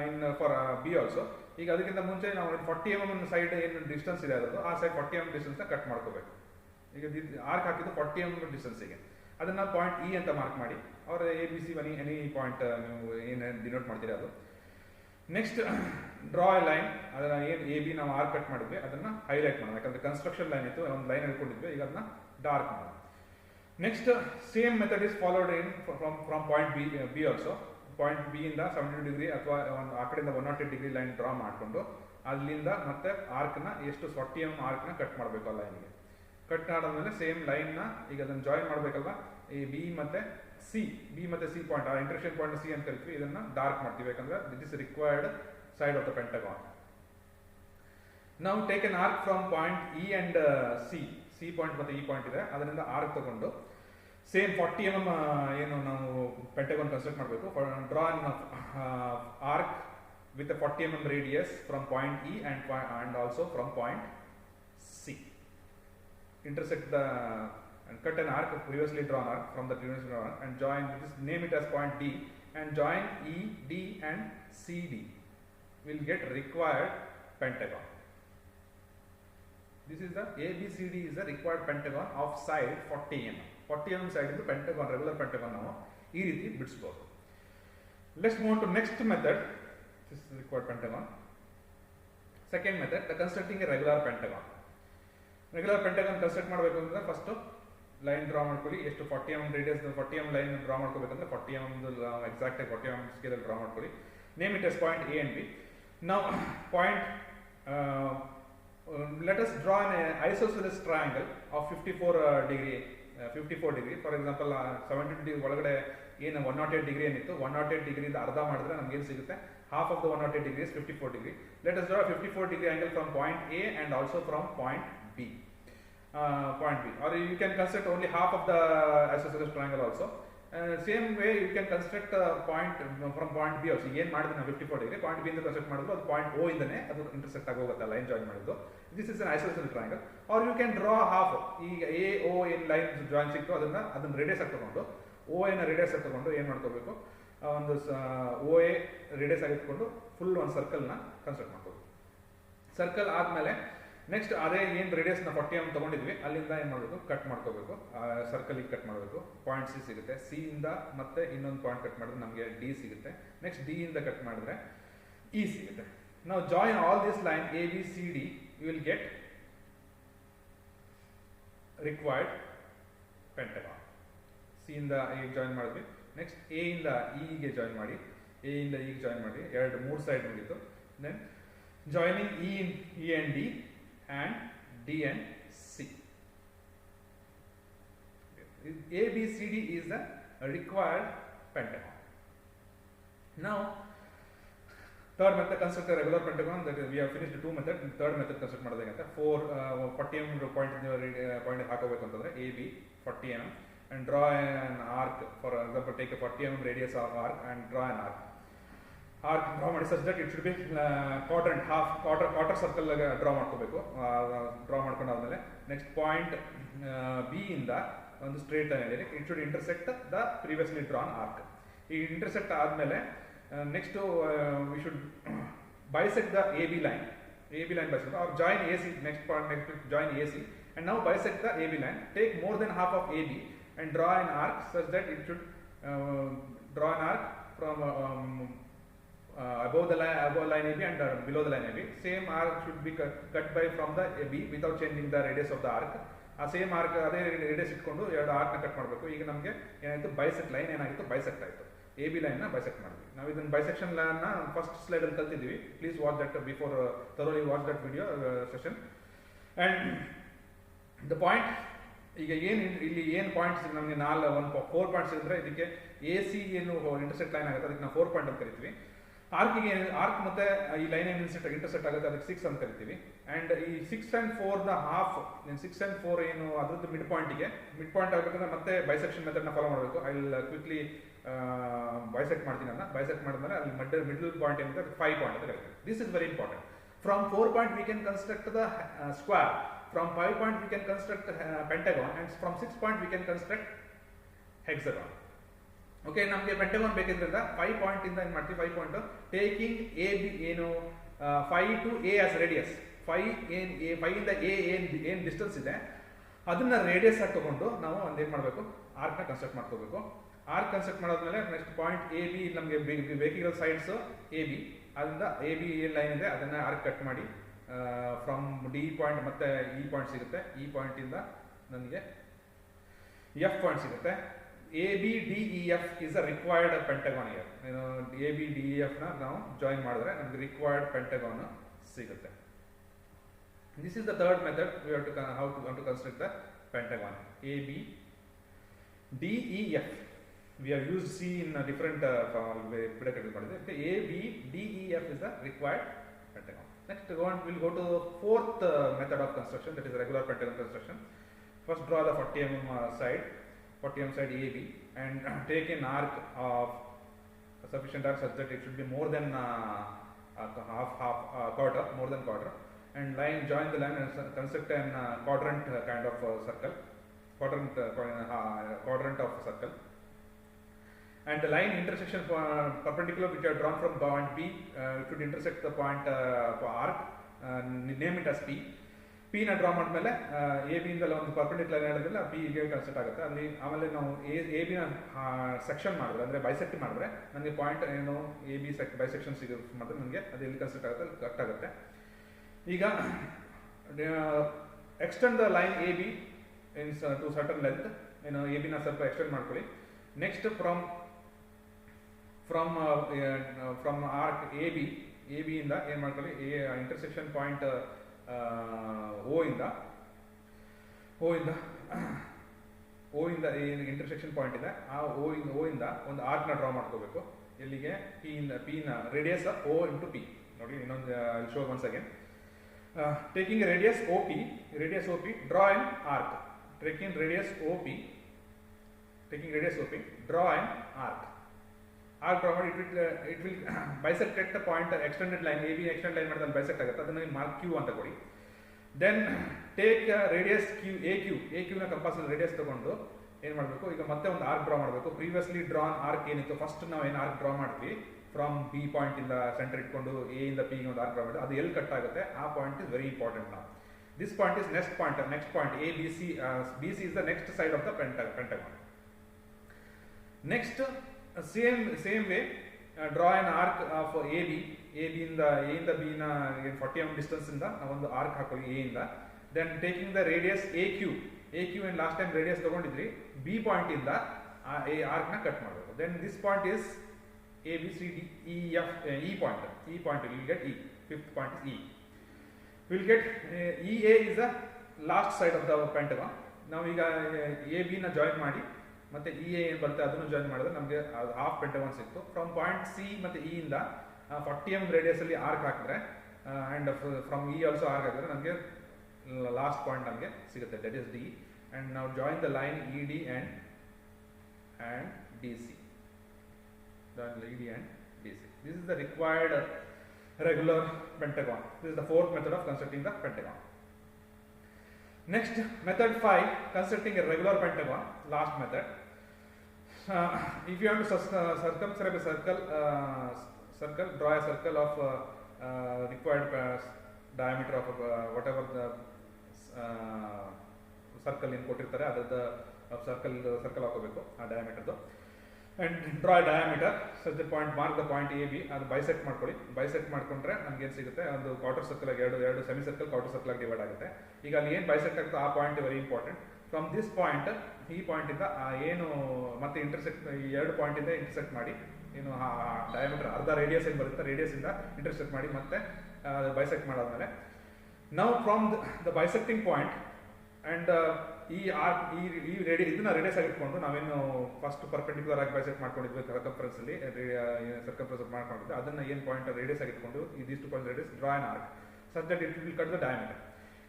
in for B also. ಈಗ ಅದಕ್ಕಿಂತ ಮುಂಚೆ ನಾವು 40 mm ಸೈಡ್ ಏನು ಡಿಸ್ಟೆನ್ಸ್ ಇದೆ ಅದು ಆ ಸೈಡ್ 40 mm ಡಿಸ್ಟೆನ್ಸ್ನ ಕಟ್ ಮಾಡ್ಕೋಬೇಕು. ಈಗ ಆರ್ಕ್ ಹಾಕಿದ್ದು 40 mm ಡಿಸ್ಟೆನ್ಸಿಗೆ, ಅದನ್ನ ಪಾಯಿಂಟ್ ಇ ಅಂತ ಮಾರ್ಕ್ ಮಾಡಿ ಅವ್ರ A B C any point ನೀವು ಏನು ಡಿನೋಟ್ ಮಾಡ್ತೀರಾ ಅದು. Next, draw a line. ಅದನ್ನ ಏನು ಎ ಬಿ ನಾವು ಆರ್ಕ್ ಕಟ್ ಮಾಡಿದ್ವಿ ಅದನ್ನ ಹೈಲೈಟ್ ಮಾಡೋಣ, ಯಾಕಂದ್ರೆ ಕನ್ಸ್ಟ್ರಕ್ಷನ್ ಲೈನ್ ಇತ್ತು, ಒಂದು ಲೈನ್ ಹೇಳ್ಕೊಂಡಿದ್ವಿ, ಈಗ ಅದನ್ನ ಡಾರ್ಕ್ ಮಾಡೋಣ. Next, same method is followed in from point be also. Point B ಇಂದ 72 ಡಿಗ್ರಿ ಅಥವಾ ಆ ಕಡೆಯಿಂದ 108 ಡಿಗ್ರಿ ಲೈನ್ ಡ್ರಾ ಮಾಡಿಕೊಂಡು ಅಲ್ಲಿಂದ ಮತ್ತೆ ಆರ್ಕ್ನ ಎಷ್ಟು 40 mm ಆರ್ಕ್ನ ಕಟ್ ಮಾಡಬೇಕು ಆ ಲೈನ್ಗೆ. ಕಟ್ ಆದ್ಮೇಲೆ ಸೇಮ್ ಲೈನ್ನ ಈಗ ಅದನ್ನು ಜಾಯಿನ್ ಮಾಡಬೇಕಲ್ವಾ, ಈ ಬಿ ಮತ್ತೆ ಸಿ ಪಾಯಿಂಟ್, ಆ ಇಂಟರ್ಸೆಕ್ಷನ್ ಪಾಯಿಂಟ್ ಸಿ ಅಂತ ಕರಿತೀವಿ, ಇದನ್ನ ಡಾರ್ಕ್ ಮಾಡ್ತೀವಿ ಯಾಕಂದ್ರೆ this is required side of the pentagon. ನಾವು take an arc from point E and C C point ಮತ್ತು ಇ ಪಾಯಿಂಟ್ ಇದೆ, ಅದರಿಂದ ಆರ್ಕ್ ತಗೊಂಡು ಸೇಮ್ 40 mm ಏನು ನಾವು ಪೆಂಟಗಾನ್ ಕನ್ಸ್ಟ್ರಕ್ಟ್ ಮಾಡಬೇಕು. Draw an arc with a 40 mm radius from point E and also from point C. Intersect the and cut an arc, previously drawn arc from the previously drawn arc, and join this, name it as point D, and join E, D and CD. Will get required pentagon. This is the ABCD is the required pentagon of side 40 mm. 40 mm side is the pentagon, regular pentagon ನಾವು ಈ ರೀತಿ ಬಿಡಿಸಬಹುದು. Let's move on to next method. This is required pentagon. Second method, the constructing a regular pentagon. Regular pentagon construct ಮಾಡಬೇಕು ಅಂದ್ರೆ first line draw ಮಾಡ್ಕೊಳ್ಳಿ. ಎಷ್ಟು 40 mm radius 40 mm line draw ಮಾಡ್ಕೋಬೇಕಂದ್ರೆ 40 mm exact ಆಗಿ 40 mm ಸ್ಕೇಲ್ ಡ್ರಾ ಮಾಡ್ಕೊಳ್ಳಿ. Name it as point A and B. Now point let us draw an isosceles triangle of 54 degree. 54 degree. For example 70 degree ಒಳಗಡೆ ಏನು 108 degree ಏನಿತ್ತು, 108 ಡಿಗ್ರಿಯಿಂದ ಅರ್ಧ ಮಾಡಿದ್ರೆ ನಮ್ಗೆ ಏನು ಸಿಗುತ್ತೆ, half of the 108 degree is 54 degree. Let us draw a 54 degree angle from point A and also from point B. Or you can construct only half of the isosceles triangle also. Same way you can construct point from point B also. ಏನು ಮಾಡಿದ್ರೆ ನಾವು 54 degree point B ಇಂದ construct ಮಾಡಿದ್ರು ಅದು point O ಇಂದನೇ ಅದು intersect ಆಗೋಗುತ್ತೆ line join ಮಾಡಿದ್ದು. This is an isosceles triangle. Or you can draw half. ಈಗ A O ಏನು ಲೈನ್ ಜಾಯಿನ್ ಸಿಕ್ತು ಅದನ್ನ ರೇಡಿಯಸ್ ಆಗಿ ತಗೊಂಡು O ನ ರೇಡಿಯಸ್ ಆಗಿ ತಗೊಂಡು ಏನು ಮಾಡ್ಕೋಬೇಕು, ಒಂದು ಓ ಎ ರೇಡಿಯಸ್ ಆಗಿಟ್ಕೊಂಡು ಫುಲ್ ಒಂದು ಸರ್ಕಲ್ನ ಕನ್ಸ್ಟ್ರಕ್ಟ್ ಮಾಡ್ಕೋಬೇಕು. ಸರ್ಕಲ್ ಆದಮೇಲೆ ನೆಕ್ಸ್ಟ್ ಅದೇ ಏನು ರೇಡಿಯಸ್ನ 40 mm ತೊಗೊಂಡಿದ್ವಿ ಅಲ್ಲಿಂದ ಏನು ಮಾಡಬೇಕು, ಕಟ್ ಮಾಡ್ಕೋಬೇಕು. ಸರ್ಕಲಿಗೆ ಕಟ್ ಮಾಡಬೇಕು. ಪಾಯಿಂಟ್ ಸಿ ಸಿಗುತ್ತೆ. ಸಿ ಇಂದ ಮತ್ತೆ ಇನ್ನೊಂದು ಪಾಯಿಂಟ್ ಕಟ್ ಮಾಡಿದ್ರೆ ನಮಗೆ ಡಿ ಸಿಗುತ್ತೆ. ನೆಕ್ಸ್ಟ್ ಡಿ ಇಂದ ಕಟ್ ಮಾಡಿದ್ರೆ ಇ ಸಿಗುತ್ತೆ. ನಾವು join all this line A B C D, you will get required pentagon. C ಇಂದ ಎ ಜಾಯಿನ್ ಮಾಡಿದ್ವಿ. ನೆಕ್ಸ್ಟ್ ಎ ಇಂದ ಇಗೆ ಜಾಯಿನ್ ಮಾಡಿ, ಎ ಇಂದ ಇಗೆ ಜಾಯಿನ್ ಮಾಡಿ, ಮೂರು ಸೈಡ್ ಮುಗಿತು. Then joining E and D and D and C. ABCD is the required pentagon. Now third method, construct a regular pentagon. That is, we have finished two methods. Third method construct ಮಾಡೋದಾಗತ್ತೆ. 40 mm point ಹಾಕಬೇಕು ಅಂತಂದ್ರೆ AB 40 mm and draw an arc. For example, take a 40 mm radius of arc and draw an arc. Arc draw ಮಾಡಿ such that it should be quadrant, half quarter circle draw ಮಾಡ್ಕೋಬೇಕು. Draw ಮಾಡ್ಕೊಂಡಾದ್ಮೇಲೆ next point B ಇಂದ ಒಂದು straight line ಇದೆ, it should intersect the previously drawn arc. ಈ intersect ಆದಮೇಲೆ next we should bisect the A B line bisect or join A C. Next join A C and now bisect the AB line. Take more than half of AB and draw an arc such that it should draw an arc from above line AB and below the line AB. Same arc should be cut by from the AB without changing the radius of the arc. ಆ same arc ಅದೇ radius ಇಟ್ಕೊಂಡು ಎರಡು ಆರ್ಕ್ನ cut ಮಾಡಬೇಕು. ಈಗ ನಮಗೆ ಏನಾಯಿತು, bisect line ಏನಾಗಿತ್ತು, ಬೈಸೆಕ್ಟ್ ಆಯಿತು. ಎ ಬಿ ಲೈನ್ನ ಬೈಸೆಕ್ಟ್ ಮಾಡಿದ್ವಿ. ನಾವು ಇದನ್ನು ಬೈಸೆಕ್ಷನ್ ಲೈನ್ನ ಫಸ್ಟ್ ಸ್ಲೈಡಲ್ಲಿ ಕಲ್ತಿದ್ದೀವಿ. Please watch that before thoroughly watch that video session. And the point, ಈಗ ಇಲ್ಲಿ ಏನು ಪಾಯಿಂಟ್ಸ್ ನಮಗೆ 4 ಪಾಯಿಂಟ್ಸ್ ಇದ್ದರೆ ಇದಕ್ಕೆ ಎ ಸಿ ಏನು ಇಂಟರ್ಸೆಕ್ಟ್ ಲೈನ್ ಆಗುತ್ತೆ ಅದಕ್ಕೆ ನಾವು 4 ಪಾಯಿಂಟ್ ಅಂತ ಕರಿತೀವಿ. ಆರ್ಕ್ ಮತ್ತೆ ಈ ಲೈನ್ ಏನು ಇಂಟರ್ಸೆಕ್ಟ್ ಆಗುತ್ತೆ ಅದಕ್ಕೆ 6 ಅಂತ ಕರಿತೀವಿ. ಆ್ಯಂಡ್ ಈ 6 and 4 ನ ಹಾಫ್, 6 and 4 ಏನು ಅದ್ರದ್ದು ಮಿಡ್ ಪಾಯಿಂಟ್ ಆಗಬೇಕಂದ್ರೆ ಮತ್ತೆ ಬೈಸೆಕ್ಷನ್ ಮೆಥಡ್ನ ಫಾಲೋ ಮಾಡಬೇಕು. ಐ ವಿಲ್ ಕ್ವಿಕ್ಲಿ ಬೈಸೆಕ್ಟ್ ಮಾಡ್ತೀನಿ. ಅದನ್ನ ಬೈಸೆಕ್ಟ್ ಮಾಡಿದ್ಮೇಲೆ ಅಲ್ಲಿ ಮಿಡಲ್ ಪಾಯಿಂಟ್ ಏನಿದೆ 5 ಪಾಯಿಂಟ್ ಅಂತ ಕರಿತೀವಿ. This is very important. From 4 point we can construct the square. From 5 point we can construct pentagon, and from 6 point we can construct hexagon. Okay, ನಮಗೆ pentagon ಬೇಕಿದ್ರಿಂದ 5 point ಇಂದ ಏನು ಮಾಡ್ತೀವಿ, 5 point taking A B ಏನು 5 to A as radius. 5 ಇಂದ A ಏನು distance ಇದೆ ಅದನ್ನ radius ಆಗಿ ತಗೊಂಡು ನಾವು ಒಂದೇನು ಮಾಡಬೇಕು, ಆರ್ಕ್ನ ಕನ್ಸ್ಟ್ರಕ್ಟ್ ಮಾಡ್ಕೋಬೇಕು. ಆರ್ಕ್ ಕನ್ಸ್ಟ್ರಕ್ಟ್ ಮಾಡಾದ್ಮೇಲೆ ನೆಕ್ಸ್ಟ್ ಪಾಯಿಂಟ್ ಎ ಬಿ ನಮಗೆ ಬೇಕಿರೋ ಸೈಡ್ಸ್ ಎ ಬಿ, ಅದರಿಂದ ಎ ಬಿ ಏನು ಲೈನ್ ಇದೆ ಅದನ್ನ ಆರ್ಕ್ ಕಟ್ ಮಾಡಿ ಫ್ರಮ್ ಡಿ ಪಾಯಿಂಟ್ ಮತ್ತೆ ಇ ಪಾಯಿಂಟ್ ಸಿಗುತ್ತೆ. ಈ ಪಾಯಿಂಟಿಂದ ನನಗೆ ಎಫ್ ಪಾಯಿಂಟ್ ಸಿಗುತ್ತೆ. A B D E F is a required pentagon here. A B D E ಎಫ್ನ ನಾವು ಜಾಯಿನ್ ಮಾಡಿದ್ರೆ ನಮಗೆ ರಿಕ್ವೈರ್ಡ್ ಪೆಂಟಗಾನ್ ಸಿಗುತ್ತೆ. This is the third method. V have to how to construct the pentagon. A B D E F we have used C in different predicate ಮಾಡಿದೆ. A B D E F is the required pentagon. Next, we'll go to the fourth method of construction, that is regular pentagon construction. First, draw the 40 mm side, 40 mm side AB, and take an arc of sufficient arc such that it should be more than quarter, more than quarter, and join the line and construct an quadrant kind of circle, quadrant of circle. And the line intersection perpendicular which are drawn from point B should intersect the point arc, name it as P. P na draw ಮಾಡಿದ್ಮೇಲೆ A B ಇಂದ ಒಂದು perpendicular ಹೇಳಿದ್ರಲ್ಲ P ಗೆ consider ಆಗುತ್ತೆ. ಅಲ್ಲಿ ಆಮೇಲೆ ನಾವು A B ನ ಸೆಕ್ಷನ್ ಮಾಡಿದ್ರೆ ಅಂದರೆ ಬೈಸೆಕ್ಟ್ ಮಾಡಿದ್ರೆ ನನಗೆ ಪಾಯಿಂಟ್ ಏನು ಎ ಬಿ ಬೈಸೆಕ್ಷನ್ ಮಾಡಿದ್ರೆ ನನಗೆ ಅದು ಎಲ್ಲಿ ಕನ್ಸಿಡರ್ ಆಗುತ್ತೆ ಅಲ್ಲಿ ಕರೆಕ್ಟ್ ಆಗುತ್ತೆ. ಈಗ extend the line A B in to certain length, ಏನು ಎ ಬಿನ ಸ್ವಲ್ಪ ಎಕ್ಸ್ಟೆಂಡ್ ಮಾಡ್ಕೊಳ್ಳಿ. Next from arc A B ಇಂದ ಏನು ಮಾಡ್ಕೊಳ್ಳಿ, ಇಂಟರ್ಸೆಕ್ಷನ್ ಪಾಯಿಂಟ್ ಓ ಇಂದ ಏನು ಇಂಟರ್ಸೆಕ್ಷನ್ ಪಾಯಿಂಟ್ ಇದೆ ಆ ಓ ಇಂದ ಒಂದು ಆರ್ಕ್ನ ಡ್ರಾ ಮಾಡ್ಕೋಬೇಕು. ಎಲ್ಲಿಗೆ ಪಿ ನ ರೇಡಿಯಸ್ ಓ ಇಂಟು ಪಿ. ನೋಡಿ ಇನ್ನೊಂದು show once again. Taking radius O P draw an arc. Taking radius O P draw an arc. Arc draw ಮಾಡಿ it will bisect at the point extended line A B extend line ಮಾಡಿದ್ರೆ bisect ಆಗುತ್ತೆ, ಅದನ್ನು mark Q ಅಂತ ಕೊಡಿ. Then take radius A ಕ್ಯೂನ compass radius ತಗೊಂಡು ಏನು ಮಾಡಬೇಕು, ಈಗ ಮತ್ತೆ ಒಂದು ಆರ್ಕ್ ಡ್ರಾ ಮಾಡಬೇಕು. ಪ್ರೀವಿಯಸ್ಲಿ ಡ್ರಾನ್ ಆರ್ಕ್ ಏನಿತ್ತು, ಫಸ್ಟ್ ನಾವು ಏನು ಆರ್ಕ್ ಡ್ರಾ ಮಾಡ್ತೀವಿ ಫ್ರಮ್ ಬಿ ಪಾಯಿಂಟ್ ಇಂದ ಸೆಂಟರ್ ಇಟ್ಕೊಂಡು ಎ ಇಂದ ಪಿ ಒಂದು ಆರ್ಕ್ ಡ್ರಾ ಮಾಡಿ ಅದು ಎಲ್ಲಿ ಕಟ್ ಆಗುತ್ತೆ ಆ ಪಾಯಿಂಟ್ ಇಸ್ ವೆರಿ ಇಂಪಾರ್ಟೆಂಟ್. ನಾವು this point is next point A B C is the next side of the pentagon. Next same way draw an arc of A B ಇಂದ B ನ 40 mm distance ಇಂದ ಒಂದು arc ಹಾಕೊಳ್ಳಿ A ಇಂದ. Then taking the radius A Q ಏನು last time radius ತಗೊಂಡಿದ್ರಿ, B point ಇಂದ arc ನ ಕಟ್ ಮಾಡಬೇಕು. Then this point is A B C D E F E point will get E. Fifth point is E. Will get E A is the last side of the pentagon. ನಾವೀಗ A B ನ join ಮಾಡಿ ಮತ್ತೆ E A ಏನು ಬರುತ್ತೆ ಅದನ್ನು join ಮಾಡಿದ್ರೆ ನಮಗೆ half pentagon ಸಿಕ್ತು. ಫ್ರಮ್ ಪಾಯಿಂಟ್ ಸಿ ಮತ್ತೆ ಇ ಇಂದ 40 mm ರೇಡಿಯಸ್ ಅಲ್ಲಿ ಆರ್ಕ್ ಹಾಕಿದ್ರೆ and from E also arc ಹಾಕಿದ್ರೆ ನಮಗೆ ಲಾಸ್ಟ್ ಪಾಯಿಂಟ್ ನಮಗೆ ಸಿಗುತ್ತೆ, ದಟ್ ಇಸ್ ಡಿ. ಅಂಡ್ ನಾವು join the line E D and D C. This is the required regular pentagon. This is the fourth method of constructing the pentagon. Next, method 5, constructing a regular pentagon, last method. If you have to circumscribe a circle, draw a circle of required diameter of whatever the circle in ಕೊಟ್ಟಿರ್ತಾರೆ ಅದರ circle ಹಾಕೋಬೇಕು ಆ diameter. And draw a diameter such that point, mark the point A B, ಅದು bisect ಮಾಡ್ಕೊಳ್ಳಿ. Bisect ಮಾಡ್ಕೊಂಡ್ರೆ ನಮ್ಗೆ ಏನು ಸಿಗುತ್ತೆ, ಒಂದು ಕ್ವಾರ್ಟರ್ ಸರ್ಕಲ್ ಆಗಿ ಎರಡು ಸೆಮಿ ಸರ್ಕಲ್ ಕ್ವಾರ್ಟರ್ ಸರ್ಕಲ್ ಆಗಿ ಡಿವೈಡ್ ಆಗುತ್ತೆ. ಈಗ ಅಲ್ಲಿ ಏನು ಬೈಸೆಕ್ಟ್ ಆಗುತ್ತೆ ಆ point very important. From this point ಈ ಪಾಯಿಂಟ್ ಇಂದ ಏನು ಮತ್ತೆ ಇಂಟರ್ಸೆಕ್ಟ್, ಈ ಎರಡು ಪಾಯಿಂಟ್ ಇಂದ ಇಂಟರ್ಸೆಕ್ಟ್ ಮಾಡಿ ಏನು ಡಯಾಮೀಟರ್ ಅರ್ಧ ರೇಡಿಯಸ್ ಏನು ಬರುತ್ತೆ ರೇಡಿಯಸ್ ಇಂದ ಇಂಟರ್ಸೆಕ್ಟ್ ಮಾಡಿ ಮತ್ತೆ ಬೈಸೆಕ್ಟ್ ಮಾಡಾದ್ಮೇಲೆ ನಾವು from the bisecting point and ಇದನ್ನ ರೇಡಿಯಸ್ ಆಗಿ ಇಟ್ಕೊಂಡು ನಾವೇನು ಫಸ್ಟ್ ಪರ್ಪೆಂಡಿಕ್ಯುಲರ್ ಆಗಿ ಬೈಸೆಕ್ಟ್ ಮಾಡ್ಕೊಂಡಿದ್ವಿ ಸರ್ಕಂಫರೆನ್ಸ್ ಅಲ್ಲಿ ಮಾಡ್ಕೊಂಡಿದ್ವಿ ಅದನ್ನ ಏನು ಪಾಯಿಂಟ್ ರೇಡಿಯಸ್ ಆಗಿ ಇಟ್ಕೊಂಡು ಇದಿಷ್ಟು point radius draw an arc such that it will cut the diameter.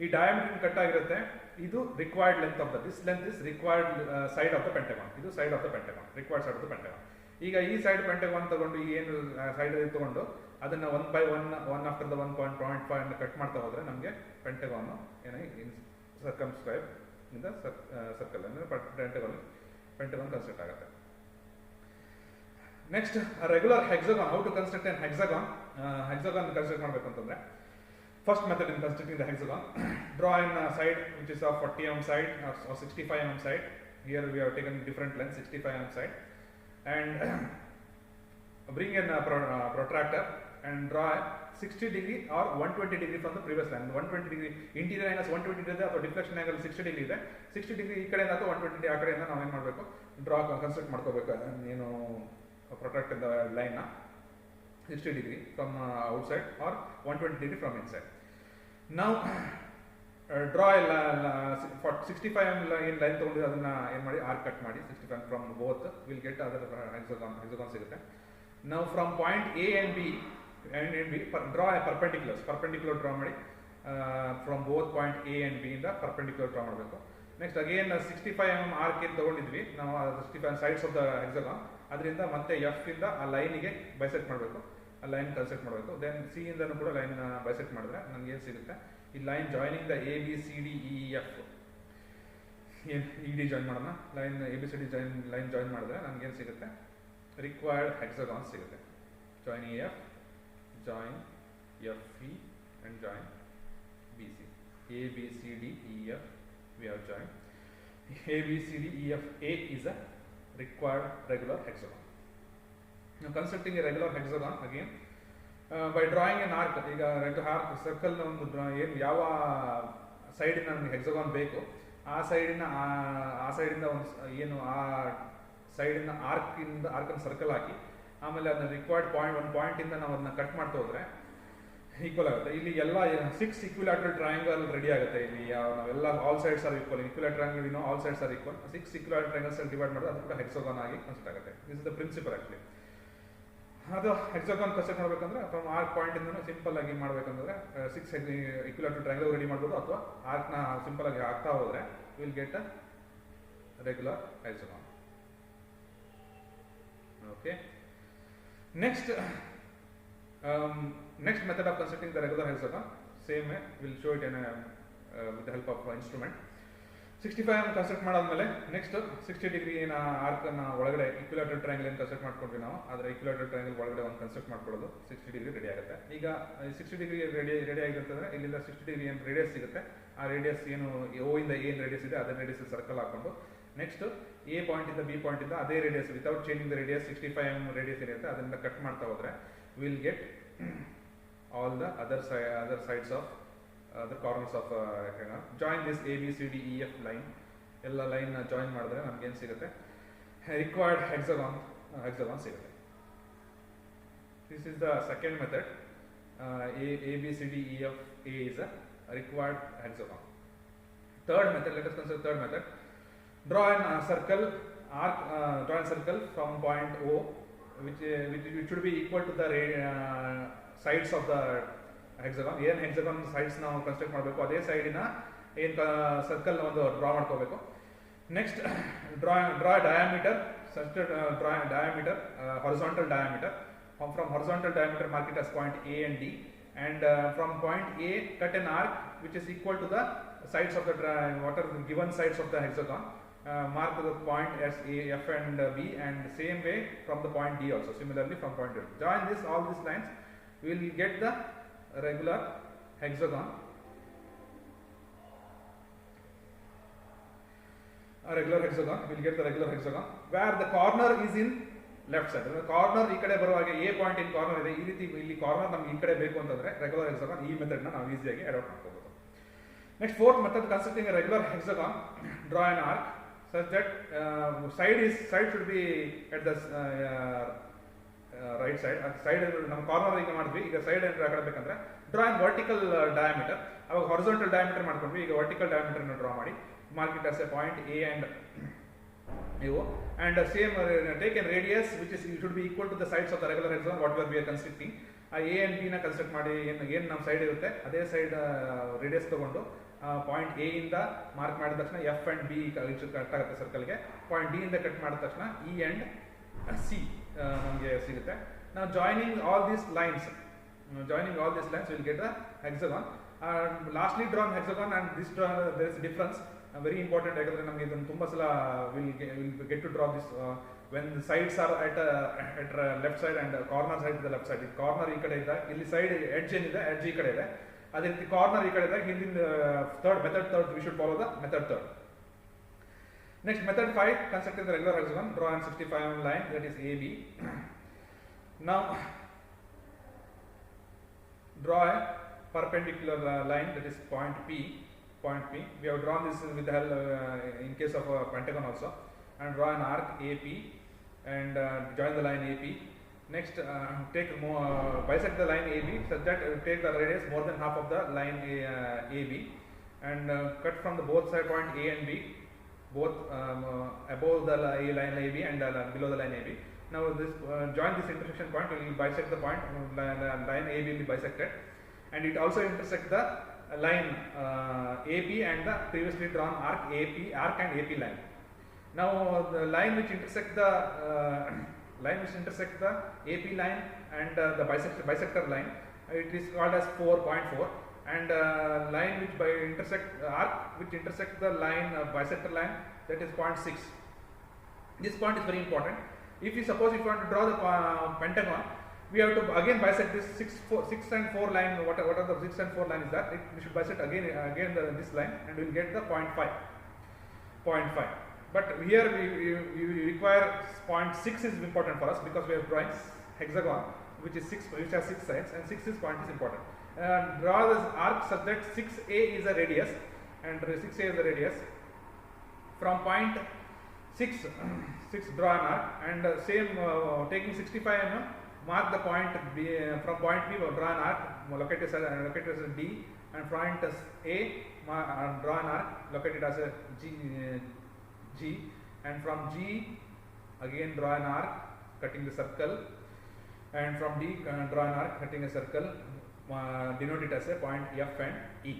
ಈ ಡಯಾಮೀಟರ್ ಕಟ್ ಆಗಿರುತ್ತೆ, ಇದು required length of the this length is required side of the pentagon. ಇದು side of the pentagon, required side of the pentagon. ಈಗ ಈ side pentagon ತಗೊಂಡು ಏನು side ತಗೊಂಡು ಅದನ್ನ 1 by 1 ಆಫ್ಟರ್ ದ 1.5 ಕಟ್ ಮಾಡ್ತಾ ಹೋದ್ರೆ ನಮಗೆ ಪೆಂಟಗಾನ್ ಏನಾಗಿ ಸರ್ಕಮ್ಸ್ಕ್ರೈಬ್ ಇಂದ ಸರ್ಕಲ್ ಅಂದರೆ ಪೆಂಟಗಾನ್ ಕನ್ಸ್ಟ್ರಕ್ಟ್ ಆಗುತ್ತೆ. Next regular hexagon. How to construct an hexagon construct ಮಾಡಬೇಕು ಅಂತಂದ್ರೆ first method in constructing the hexagon, draw in a side which is of 40 mm side or 65 mm side. Here we have taken different length, 65 mm side, and bring in a protractor and draw 60 degree or 120 degree from the previous line. 120 degree interior angle 120 degree ಅಥವಾ deflection angle 60 degree ಇದೆ. 60 degree ಈ ಕಡೆಯಿಂದ ಅಥವಾ 120 degree ಆ ಕಡೆಯಿಂದ ನಾವು ಏನು ಮಾಡಬೇಕು, ಕನ್ಸ್ಟ್ರಕ್ಟ್ ಮಾಡ್ಕೋಬೇಕು. ಏನು ಪ್ರೊಟ್ರಾಕ್ಟ್ ದ ಲೈನ್ ನ 60 degree from outside or 120 degree from inside. Now draw a 65 mm line ತಗೊಂಡು ಅದನ್ನ ಏನು ಮಾಡಿ ಆರ್ಕ್ ಕಟ್ ಮಾಡಿ 65 from both will get other hexagon ಸಿಗುತ್ತೆ. Now from point A and B and B, draw a perpendicular draw ಮಾಡಿ from both point A and B ಇಂದ perpendicular draw ಮಾಡಬೇಕು. Next again 65 mm arc ಏನು ತಗೊಂಡಿದ್ವಿ ನಾವು 65 sides of the hexagon, ಅದರಿಂದ ಮತ್ತೆ F ಇಂದ ಆ ಲೈನಿಗೆ ಬೈಸೆಕ್ಟ್ ಮಾಡಬೇಕು, ಆ ಲೈನ್ ಕನ್ಸೆಕ್ಟ್ ಮಾಡಬೇಕು. ದೆನ್ ಸಿ ಇಂದನೂ ಕೂಡ ಲೈನ್ ಬೈಸೆಕ್ಟ್ ಮಾಡಿದ್ರೆ ನಮ್ಗೆ ಏನು ಸಿಗುತ್ತೆ, ಈ line joining the A B C D E F, E D join ಮಾಡೋಣ, line A B C D line join ಮಾಡಿದ್ರೆ ನಮ್ಗೇನು ಸಿಗುತ್ತೆ, ರಿಕ್ವೈರ್ಡ್ ಹೆಕ್ಸಾಗಾನ್ ಸಿಗುತ್ತೆ. Join E F, join F E and join BC. A, B, C, D, E, F we have joined. A, B, C, D, E, F. A is a required regular hexagon. Now constructing a regular hexagon again by drawing an arc. ಈಗ regular arc circle ನ ಒಂದು ಏನು ಯಾವ ಸೈಡಿನ ನಮಗೆ hexagon ಬೇಕು ಆ ಸೈಡಿನ ಒಂದು ಏನು ಆ ಸೈಡಿನ ಆರ್ಕನ್ನು ಸರ್ಕಲ್ ಹಾಕಿ ಆಮೇಲೆ ಅದನ್ನ ರಿಕ್ವೈರ್ಡ್ ಪಾಯಿಂಟ್ ಒಂದು ಪಾಯಿಂಟಿಂದ ನಾವು ಅದನ್ನ ಕಟ್ ಮಾಡ್ತಾ ಹೋದ್ರೆ ಈಕ್ವಲ್ ಆಗುತ್ತೆ. ಇಲ್ಲಿ ಎಲ್ಲ 6 equilateral ಟ್ರಯಾಂಗಲ್ ರೆಡಿ ಆಗುತ್ತೆ. ಇಲ್ಲಿ ನಾವೆಲ್ಲ all sides are equal, equilateral triangle all sides are equal, 6 equilateral triangles divide ಮಾಡಿದ್ರೆ ಅದು ಕೂಡ ಹೆಕ್ಸಾಗಾನ್ ಆಗಿ ಕನ್ಸ್ಟ್ರಕ್ಟ್ ಆಗುತ್ತೆ. This is the principle actually. ಅದು ಹೆಕ್ಸಾಗಾನ್ ಕನ್ಸ್ಟ್ರಕ್ಟ್ ಮಾಡಬೇಕಂದ್ರೆ ಫ್ರಮ್ ಆರ್ಕ್ ಪಾಯಿಂಟ್ ಇಂದ ಸಿಂಪಲ್ ಆಗಿ ಮಾಡಬೇಕಂದ್ರೆ 6 equilateral triangle ರೆಡಿ ಮಾಡ್ಬೋದು, ಅಥವಾ ಆರ್ಕ್ನ ಸಿಂಪಲ್ ಆಗಿ ಹಾಕ್ತಾ ಹೋದ್ರೆ will get a regular hexagon. Okay, next method of constructing the regular hexagon, same way we'll show it in with the help of instrument. 65 mm construct ಮಾಡಾದ್ಮೇಲೆ next 60 degree arc ನ ಒಳಗಡೆ ಇಕ್ವಿಲೇಟರ್ triangle ಏನು construct ಮಾಡ್ಕೊಂಡ್ವಿ ನಾವು, ಅದರ ಇಕ್ವಿಲೇಟರ್ triangle ಒಳಗಡೆ ಒಂದು construct ಮಾಡ್ಕೊಳ್ಳೋದು 60 ಡಿಗ್ರಿ ರೆಡಿ ಆಗುತ್ತೆ. ಈಗ 60 ಡಿಗ್ರಿ ರೆಡಿ ಆಗಿರ್ತಂದ್ರೆ ಇಲ್ಲಿಂದ 60 ಡಿಗ್ರಿ ಏನು ರೇಡಿಯಸ್ ಸಿಗುತ್ತೆ, ಆ ರೇಡಿಯಸ್ ಏನು ಓ ಇಂದ ಏನು ರೇಡಿಯಸ್ ಇದೆ ಅದೇ ರೇಡಿಯಸ್ ಸರ್ಕಲ್ ಹಾಕೊಂಡು ನೆಕ್ಸ್ಟ್ ಎ ಪಾಯಿಂಟ್ ಇಂದ ಬಿ ಪಾಯಿಂಟ್ ಇಂದ ಅದೇ radius without changing the radius 65 mm radius ಏನಿರುತ್ತೆ ಅದರಿಂದ ಕಟ್ ಮಾಡ್ತಾ ಹೋದ್ರೆ will get all the other sides of the corners of join this A B C D E F line, ಎಲ್ಲ line join ಮಾಡಿದ್ರೆ ನಮ್ಗೆ ಏನು ಸಿಗುತ್ತೆ, ರಿಕ್ವೈರ್ಡ್ ಹೆಕ್ಸಾಗಾನ್ ಸಿಗುತ್ತೆ. This is the second method. A B C D E F A is a required hexagon. Third method, let us consider third method. Draw a circle from point O which should be equal to the sides of the hexagon. ಏನು hexagon sides ನಾವು construct ಮಾಡಬೇಕು ಅದೇ ಸೈಡಿನ ಏನು circle ಒಂದು draw ಮಾಡ್ಕೋಬೇಕು. Next draw diameter, horizontal diameter. From horizontal diameter mark it as point A and D, and from point A cut an arc which is equal to the sides of the what are the given sides of the hexagon. Mark the point as A, F and B, and same way from the point D also, similarly from point D. Join all these lines, we will get the regular hexagon. We will get the regular hexagon where the corner is in left side. Corner ಈ ಕಡೆ ಬರುವಾಗ A point in corner ಇದೆ, ಈ ರೀತಿ ಇಲ್ಲಿ corner ನಮ್ಗೆ ಈ ಕಡೆ ಬೇಕು ಅಂತಂದ್ರೆ ರೆಗ್ಯುಲರ್ ಹೆಕ್ಸಾಗಾನ್ ಈ ಮೆಥಡ್ ನಾವು ಈಸಿಯಾಗಿ ಅಡಾಪ್ಟ್ ಮಾಡ್ಕೋಬಹುದು. Next fourth method, constructing a regular hexagon, draw an arc such that side should be at the right side. Side ನಮ್ಮ ಕಾರ್ನರ್ ಈಗ ಮಾಡಿದ್ವಿ, ಈಗ ಸೈಡ್ ಏನಾದ್ರು ಹಾಕಬೇಕಂದ್ರೆ ಡ್ರಾ ಇನ್ ವರ್ಟಿಕಲ್ ಡಯಾಮೀಟರ್. ಅವಾಗ ಹಾರಿಜಾಂಟಲ್ ಡಯಾಮೀಟರ್ ಮಾಡ್ಕೊಂಡ್ವಿ, ಈಗ ವರ್ಟಿಕಲ್ ಡಯಾಮೀಟರ್ ಡ್ರಾ ಮಾಡಿ mark it as a point A and O, and same take a radius which is should be equal to the sides of the regular hexagon whatever we are constructing. A and B ನ construct ಮಾಡಿ ಏನು ನಮ್ಮ side ಇರುತ್ತೆ ಅದೇ side radius ತಗೊಂಡು point A ಇಂದ mark ಮಾಡಿದ ತಕ್ಷಣ ಎಫ್ ಅಂಡ್ ಬಿ ಕಟ್ ಆಗುತ್ತೆ ಸರ್ಕಲ್ಗೆ, ಪಾಯಿಂಟ್ ಡಿ ಇಂದ ಕಟ್ ಮಾಡಿದ ತಕ್ಷಣ ಇ ಅಂಡ್ ಸಿ ನಮಗೆ ಸಿಗುತ್ತೆ. ನಾವು joining all these lines will get the hexagon. Lastly drawn hexagon and this draw there is difference, very important. ಯಾಕಂದ್ರೆ ನಮಗೆ ಇದನ್ನು ತುಂಬಾ ಸಲ will get to draw this when the sides R at left side and corner side the left side. Corner ಈ ಕಡೆ ಇದೆ, ಇಲ್ಲಿ side edge ಏನಿದೆ ಎಡ್ಜ್ ಈ ಕಡೆ ಇದೆ, ಅದೇ ರೀತಿ ಕಾರ್ನರ್ ಈ ಕಡೆ ಇದೆ. ಹಿಂದಿನ method we should follow the method third. Next method 5, constructing the regular hexagon. Draw an 65 mm line, that is AB. Now draw a perpendicular line, that is point P. We have drawn this with the help in case of a pentagon also, and draw an arc AP and join the line AP. Next bisect the line AB such that take the radius more than half of the line AB, and cut from the both side point A and B, both above the line AB and below the line AB. Now this join this intersection point, we will bisect the point, line AB will be bisected, and it also intersect the line AP and the previously drawn arc and AP line. Now the line which intersect the AP line and the bisector line, it is called as 4.4, and line which arc which intersect the line bisector line, that is 0.6. This point is very important. If you suppose if you want to draw the pentagon, we have to again bisect this 6 and 4 line. Whatever the 6 and 4 line is that, we should bisect again this line, and we will get the 0.5. But here we require 0.6 is important for us, because we are drawing hexagon which has 6 sides, and 6 point is important. Draw this arc such that 6A is a radius, and 6A is the radius. From point 6 draw an arc, and same taking 65 mm, mark the point B. From point B draw an arc located as D, and point A draw an arc located as a G, and from G again draw an arc cutting the circle, and from D draw an arc cutting a circle, denote it as a point F and E,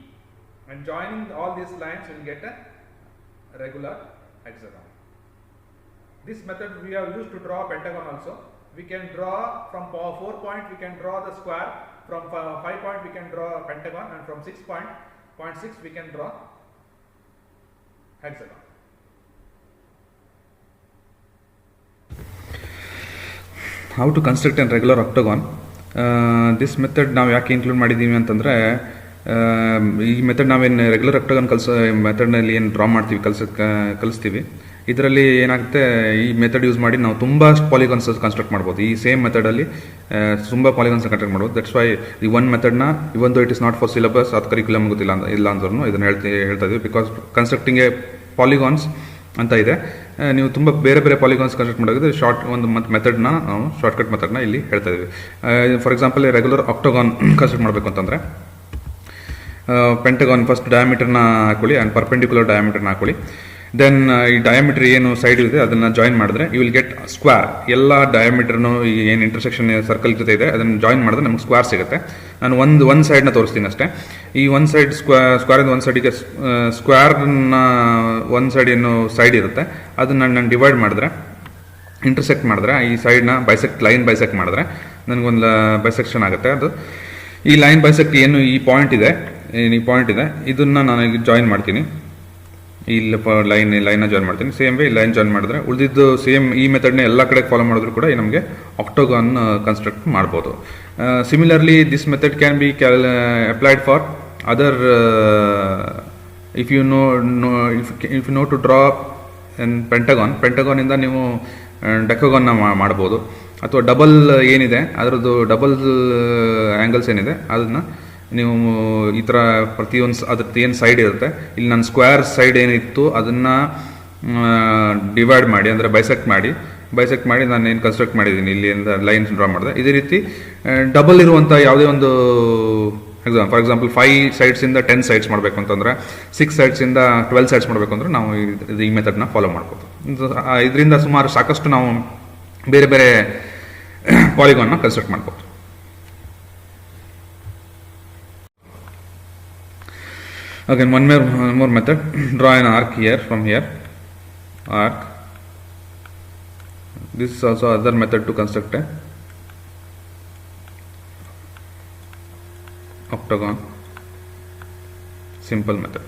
and joining all these lines will get a regular hexagon. This method we have used to draw pentagon also. We can draw from 4 point, we can draw the square, from 5 point we can draw a pentagon, and from 6 point, 0.6 we can draw hexagon. How to construct a regular octagon. This method ನಾವು ಯಾಕೆ include ಮಾಡಿದ್ದೀವಿ ಅಂತಂದರೆ, ಈ method ನಾವೇನು regular ಆಕ್ಟಗಾನ್ ಮೆಥಡ್ನಲ್ಲಿ ಏನು draw ಮಾಡ್ತೀವಿ ಕಲಿಸ್ತೀವಿ, ಇದರಲ್ಲಿ ಏನಾಗುತ್ತೆ, ಈ ಮೆಥಡ್ ಯೂಸ್ ಮಾಡಿ ನಾವು ತುಂಬ ಪಾಲಿಗಾನ್ಸ್ ಕನ್ಸ್ಟ್ರಕ್ಟ್ ಮಾಡ್ಬೋದು. ಈ ಸೇಮ್ ಮೆಥಡಲ್ಲಿ ತುಂಬ ಪಾಲಿಗಾನ್ಸ್ ಕನ್ಸ್ಟ್ರಕ್ಟ್ ಮಾಡ್ಬೋದು. ದಟ್ಸ್ ವೈ ಈ ಒನ್ ಮೆಥಡ್ನ even though it is not for syllabus ಅಥವಾ ಕರಿಕ್ಯುಲಮ್ ಗೊತ್ತಿಲ್ಲ ಇಲ್ಲ ಅಂದ್ರೂ ಇದನ್ನು ಹೇಳ್ತಾ ಇದ್ದೀವಿ. ಬಿಕಾಸ್ ಕನ್ಸ್ಟ್ರಕ್ಟಿಂಗ್ ಎ ಪಾಲಿಗಾನ್ಸ್ ಅಂತ ಇದೆ, ನೀವು ತುಂಬ ಬೇರೆ ಪಾಲಿಗಾನ್ಸ್ ಕನ್ಸ್ಟ್ರಕ್ಟ್ ಮಾಡೋದು ಒಂದು ಮೆಥಡ್ನ ನಾವು ಶಾರ್ಟ್ಕಟ್ ಮೆಥಡ್ನ ಇಲ್ಲಿ ಹೇಳ್ತಾ ಇದ್ದೀವಿ. ಫಾರ್ ಎಕ್ಸಾಂಪಲ್ ರೆಗ್ಯುಲರ್ ಆಕ್ಟಗಾನ್ ಕನ್ಸ್ಟ್ರಕ್ಟ್ ಮಾಡಬೇಕು ಅಂತಂದರೆ, ಪೆಂಟಗಾನ್ ಫಸ್ಟ್ ಡಯಾಮೀಟರ್ನ ಹಾಕೊಳ್ಳಿ, ಆ್ಯಂಡ್ ಪರ್ಪೆಂಡಿಕ್ಯುಲರ್ ಡಯಾಮೀಟರ್ನ ಹಾಕೊಳ್ಳಿ. ದೆನ್ ಈ ಡಯಾಮೀಟರ್ ಏನು ಸೈಡ್ ಇದೆ ಅದನ್ನು ಜಾಯಿನ್ ಮಾಡಿದ್ರೆ ಯು ವಿಲ್ ಗೆಟ್ ಸ್ಕ್ವೇರ್. ಎಲ್ಲ ಡಯಾಮೀಟರ್ನು ಏನು ಇಂಟರ್ಸೆಕ್ಷನ್ ಸರ್ಕಲ್ ಜೊತೆ ಇದೆ ಅದನ್ನು ಜಾಯಿನ್ ಮಾಡಿದ್ರೆ ನಮ್ಗೆ ಸ್ಕ್ವೇರ್ ಸಿಗುತ್ತೆ. ನಾನು ಒಂದು ಸೈಡ್ನ ತೋರಿಸ್ತೀನಿ ಅಷ್ಟೇ. ಈ ಒಂದು ಸೈಡ್ ಸ್ಕ್ವೇರಿಂದ ಒಂದು ಸೈಡಿಗೆ ಸ್ಕ್ವೇರ್ನ ಒಂದು ಸೈಡ್ ಏನು ಸೈಡ್ ಇರುತ್ತೆ ಅದನ್ನು ನಾನು ಡಿವೈಡ್ ಮಾಡಿದ್ರೆ, ಇಂಟರ್ಸೆಕ್ಟ್ ಮಾಡಿದ್ರೆ, ಈ ಸೈಡ್ನ ಲೈನ್ ಬೈಸೆಕ್ಟ್ ಮಾಡಿದ್ರೆ ನನಗೊಂದು ಬೈಸೆಕ್ಷನ್ ಆಗುತ್ತೆ. ಅದು ಈ ಲೈನ್ ಬೈಸೆಕ್ಟ್ ಏನು ಈ ಪಾಯಿಂಟ್ ಇದೆ ಇದನ್ನು ನಾನು ಜಾಯಿನ್ ಮಾಡ್ತೀನಿ. ಇಲ್ಲಿ ಲೈನ್ನ ಜಾಯಿನ್ ಮಾಡ್ತೀನಿ. ಸೇಮ್ ವೇ ಲೈನ್ ಜಾಯಿನ್ ಮಾಡಿದ್ರೆ ಉಳಿದಿದ್ದು ಸೇಮ್ ಈ ಮೆಥಡ್ನ ಎಲ್ಲ ಕಡೆ ಫಾಲೋ ಮಾಡಿದ್ರು ಕೂಡ ನಮಗೆ ಆಕ್ಟೋಗಾನ್ ಕನ್ಸ್ಟ್ರಕ್ಟ್ ಮಾಡ್ಬೋದು. Similarly this method can be applied for other if you know to draw an ಪೆಂಟಗಾನಿಂದ ನೀವು ಡೆಕೋಗಾನ್ನ ಮಾಡ್ಬೋದು. ಅಥವಾ ಡಬಲ್ ಏನಿದೆ ಅದರದ್ದು ಡಬಲ್ ಆ್ಯಂಗಲ್ಸ್ ಏನಿದೆ ಅದನ್ನು ನೀವು ಈ ಥರ ಅದ್ರದ್ದು ಏನು ಸೈಡ್ ಇರುತ್ತೆ, ಇಲ್ಲಿ ನಾನು ಸ್ಕ್ವೇರ್ ಸೈಡ್ ಏನಿತ್ತು ಅದನ್ನು ಡಿವೈಡ್ ಮಾಡಿ, ಅಂದರೆ ಬೈಸೆಕ್ಟ್ ಮಾಡಿ ನಾನು ಏನು ಕನ್ಸ್ಟ್ರಕ್ಟ್ ಮಾಡಿದ್ದೀನಿ, ಇಲ್ಲಿಂದ ಲೈನ್ ಡ್ರಾ ಮಾಡಿದೆ. ಇದೇ ರೀತಿ ಡಬಲ್ ಇರುವಂಥ ಯಾವುದೇ ಒಂದು ಫಾರ್ ಎಕ್ಸಾಂಪಲ್ 5 ಸೈಡ್ಸಿಂದ 10 ಸೈಡ್ಸ್ ಮಾಡಬೇಕು ಅಂತಂದರೆ, 6 ಸೈಡ್ಸಿಂದ 12 ಸೈಡ್ಸ್ ಮಾಡಬೇಕು ಅಂದರೆ ನಾವು ಈ ಮೆಥಡ್ನ ಫಾಲೋ ಮಾಡ್ಬೋದು. ಇದರಿಂದ ಸಾಕಷ್ಟು ನಾವು ಬೇರೆ ಪಾಲಿಗಾನ್ನ ಕನ್ಸ್ಟ್ರಕ್ಟ್ ಮಾಡ್ಬೋದು. Again, one more method. Draw an arc here, from here, arc. This is also other method to construct a octagon. Simple method.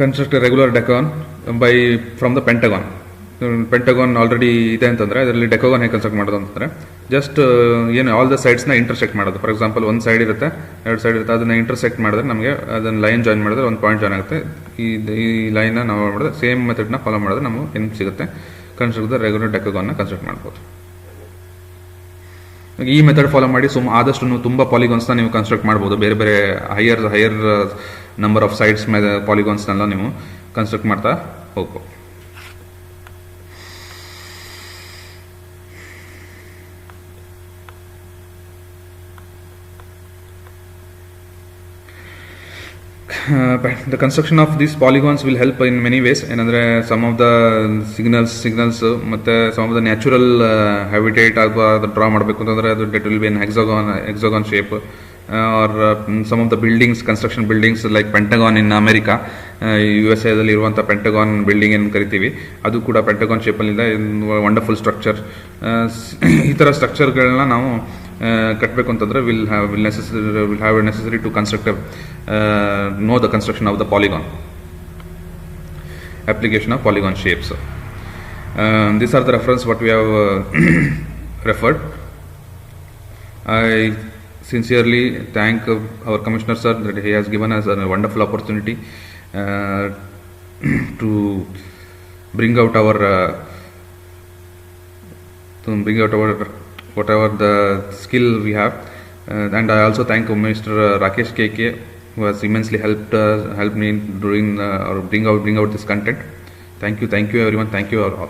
Construct a regular decagon from the pentagon. Pentagon already ಇದೆ ಅಂತಂದರೆ ಅದರಲ್ಲಿ ಡೆಕೋಗಾನ್ ಹೇಗೆ construct ಮಾಡೋದು ಅಂತಂದರೆ, just ಏನು all the ಸೈಡ್ಸ್ನ intersect ಮಾಡೋದು. For example ಒಂದು side ಇರುತ್ತೆ, 2 ಸೈಡ್ ಇರುತ್ತೆ, ಅದನ್ನು ಇಂಟರ್ಸೆಕ್ಟ್ ಮಾಡಿದ್ರೆ ನಮಗೆ ಅದನ್ನು ಲೈನ್ ಜಾಯಿನ್ ಮಾಡಿದ್ರೆ ಒಂದು ಪಾಯಿಂಟ್ ಜಾಯಿನ್ ಆಗುತ್ತೆ. ಈ ಲೈನ್ನ ನಾವು ಮಾಡಿದ್ರೆ ಸೇಮ್ ಮೆಥಡ್ನ ಫಾಲೋ ಮಾಡಿದ್ರೆ ನಮಗೆ ಏನು ಸಿಗುತ್ತೆ, ಕನ್ಸ್ಟ್ರಕ್ಟ್ ರೆಗ್ಯುಲರ್ ಡೆಕೋಗಾನ್ನ ಕನ್ಸ್ಟ್ರಕ್ಟ್ ಮಾಡ್ಬೋದು. ಈ ಮೆಥಡ್ ಫಾಲೋ ಮಾಡಿ ಆದಷ್ಟು ನೀವು ತುಂಬ ಪಾಲಿಗಾನ್ಸ್ನ ನೀವು ಕನ್ಸ್ಟ್ರಕ್ಟ್ ಮಾಡ್ಬೋದು. ಬೇರೆ ಹೈಯರ್ ನಂಬರ್ ಆಫ್ ಸೈಡ್ಸ್ ಮೇಲೆ ಪಾಲಿಗಾನ್ಸ್ನೆಲ್ಲ ನೀವು ಕನ್ಸ್ಟ್ರಕ್ಟ್ ಮಾಡ್ತಾ ಹೋಗ್ಬೋದು. The construction of these polygons will help in many ways. ಏನಂದರೆ some of the signals ಮತ್ತು some of the natural habitat ಅಥವಾ ಅದು ಡ್ರಾ ಮಾಡಬೇಕು ಅಂತಂದರೆ ಅದು that will be an hexagon shape. Or some of the buildings, construction buildings like Pentagon in America, USA ದಲ್ಲಿ ಇರುವಂಥ pentagon building ಏನು ಕರಿತೀವಿ, ಅದು ಕೂಡ ಪೆಂಟಗಾನ್ ಶೇಪಲ್ಲಿದೆ. Wonderful structure. ಈ ಥರ ಸ್ಟ್ರಕ್ಚರ್ಗಳನ್ನ ನಾವು ಕಟ್ಟಬೇಕು ಅಂತಂದರೆ will have necessary to construct know the construction of the polygon, application of polygon shapes. These are the reference what we have referred. I sincerely thank our commissioner sir that he has given us a wonderful opportunity to bring out our whatever the skill we have, and I also thank Mr. Rakesh KK who has immensely helped me during or bring out this content. Thank you everyone, thank you all.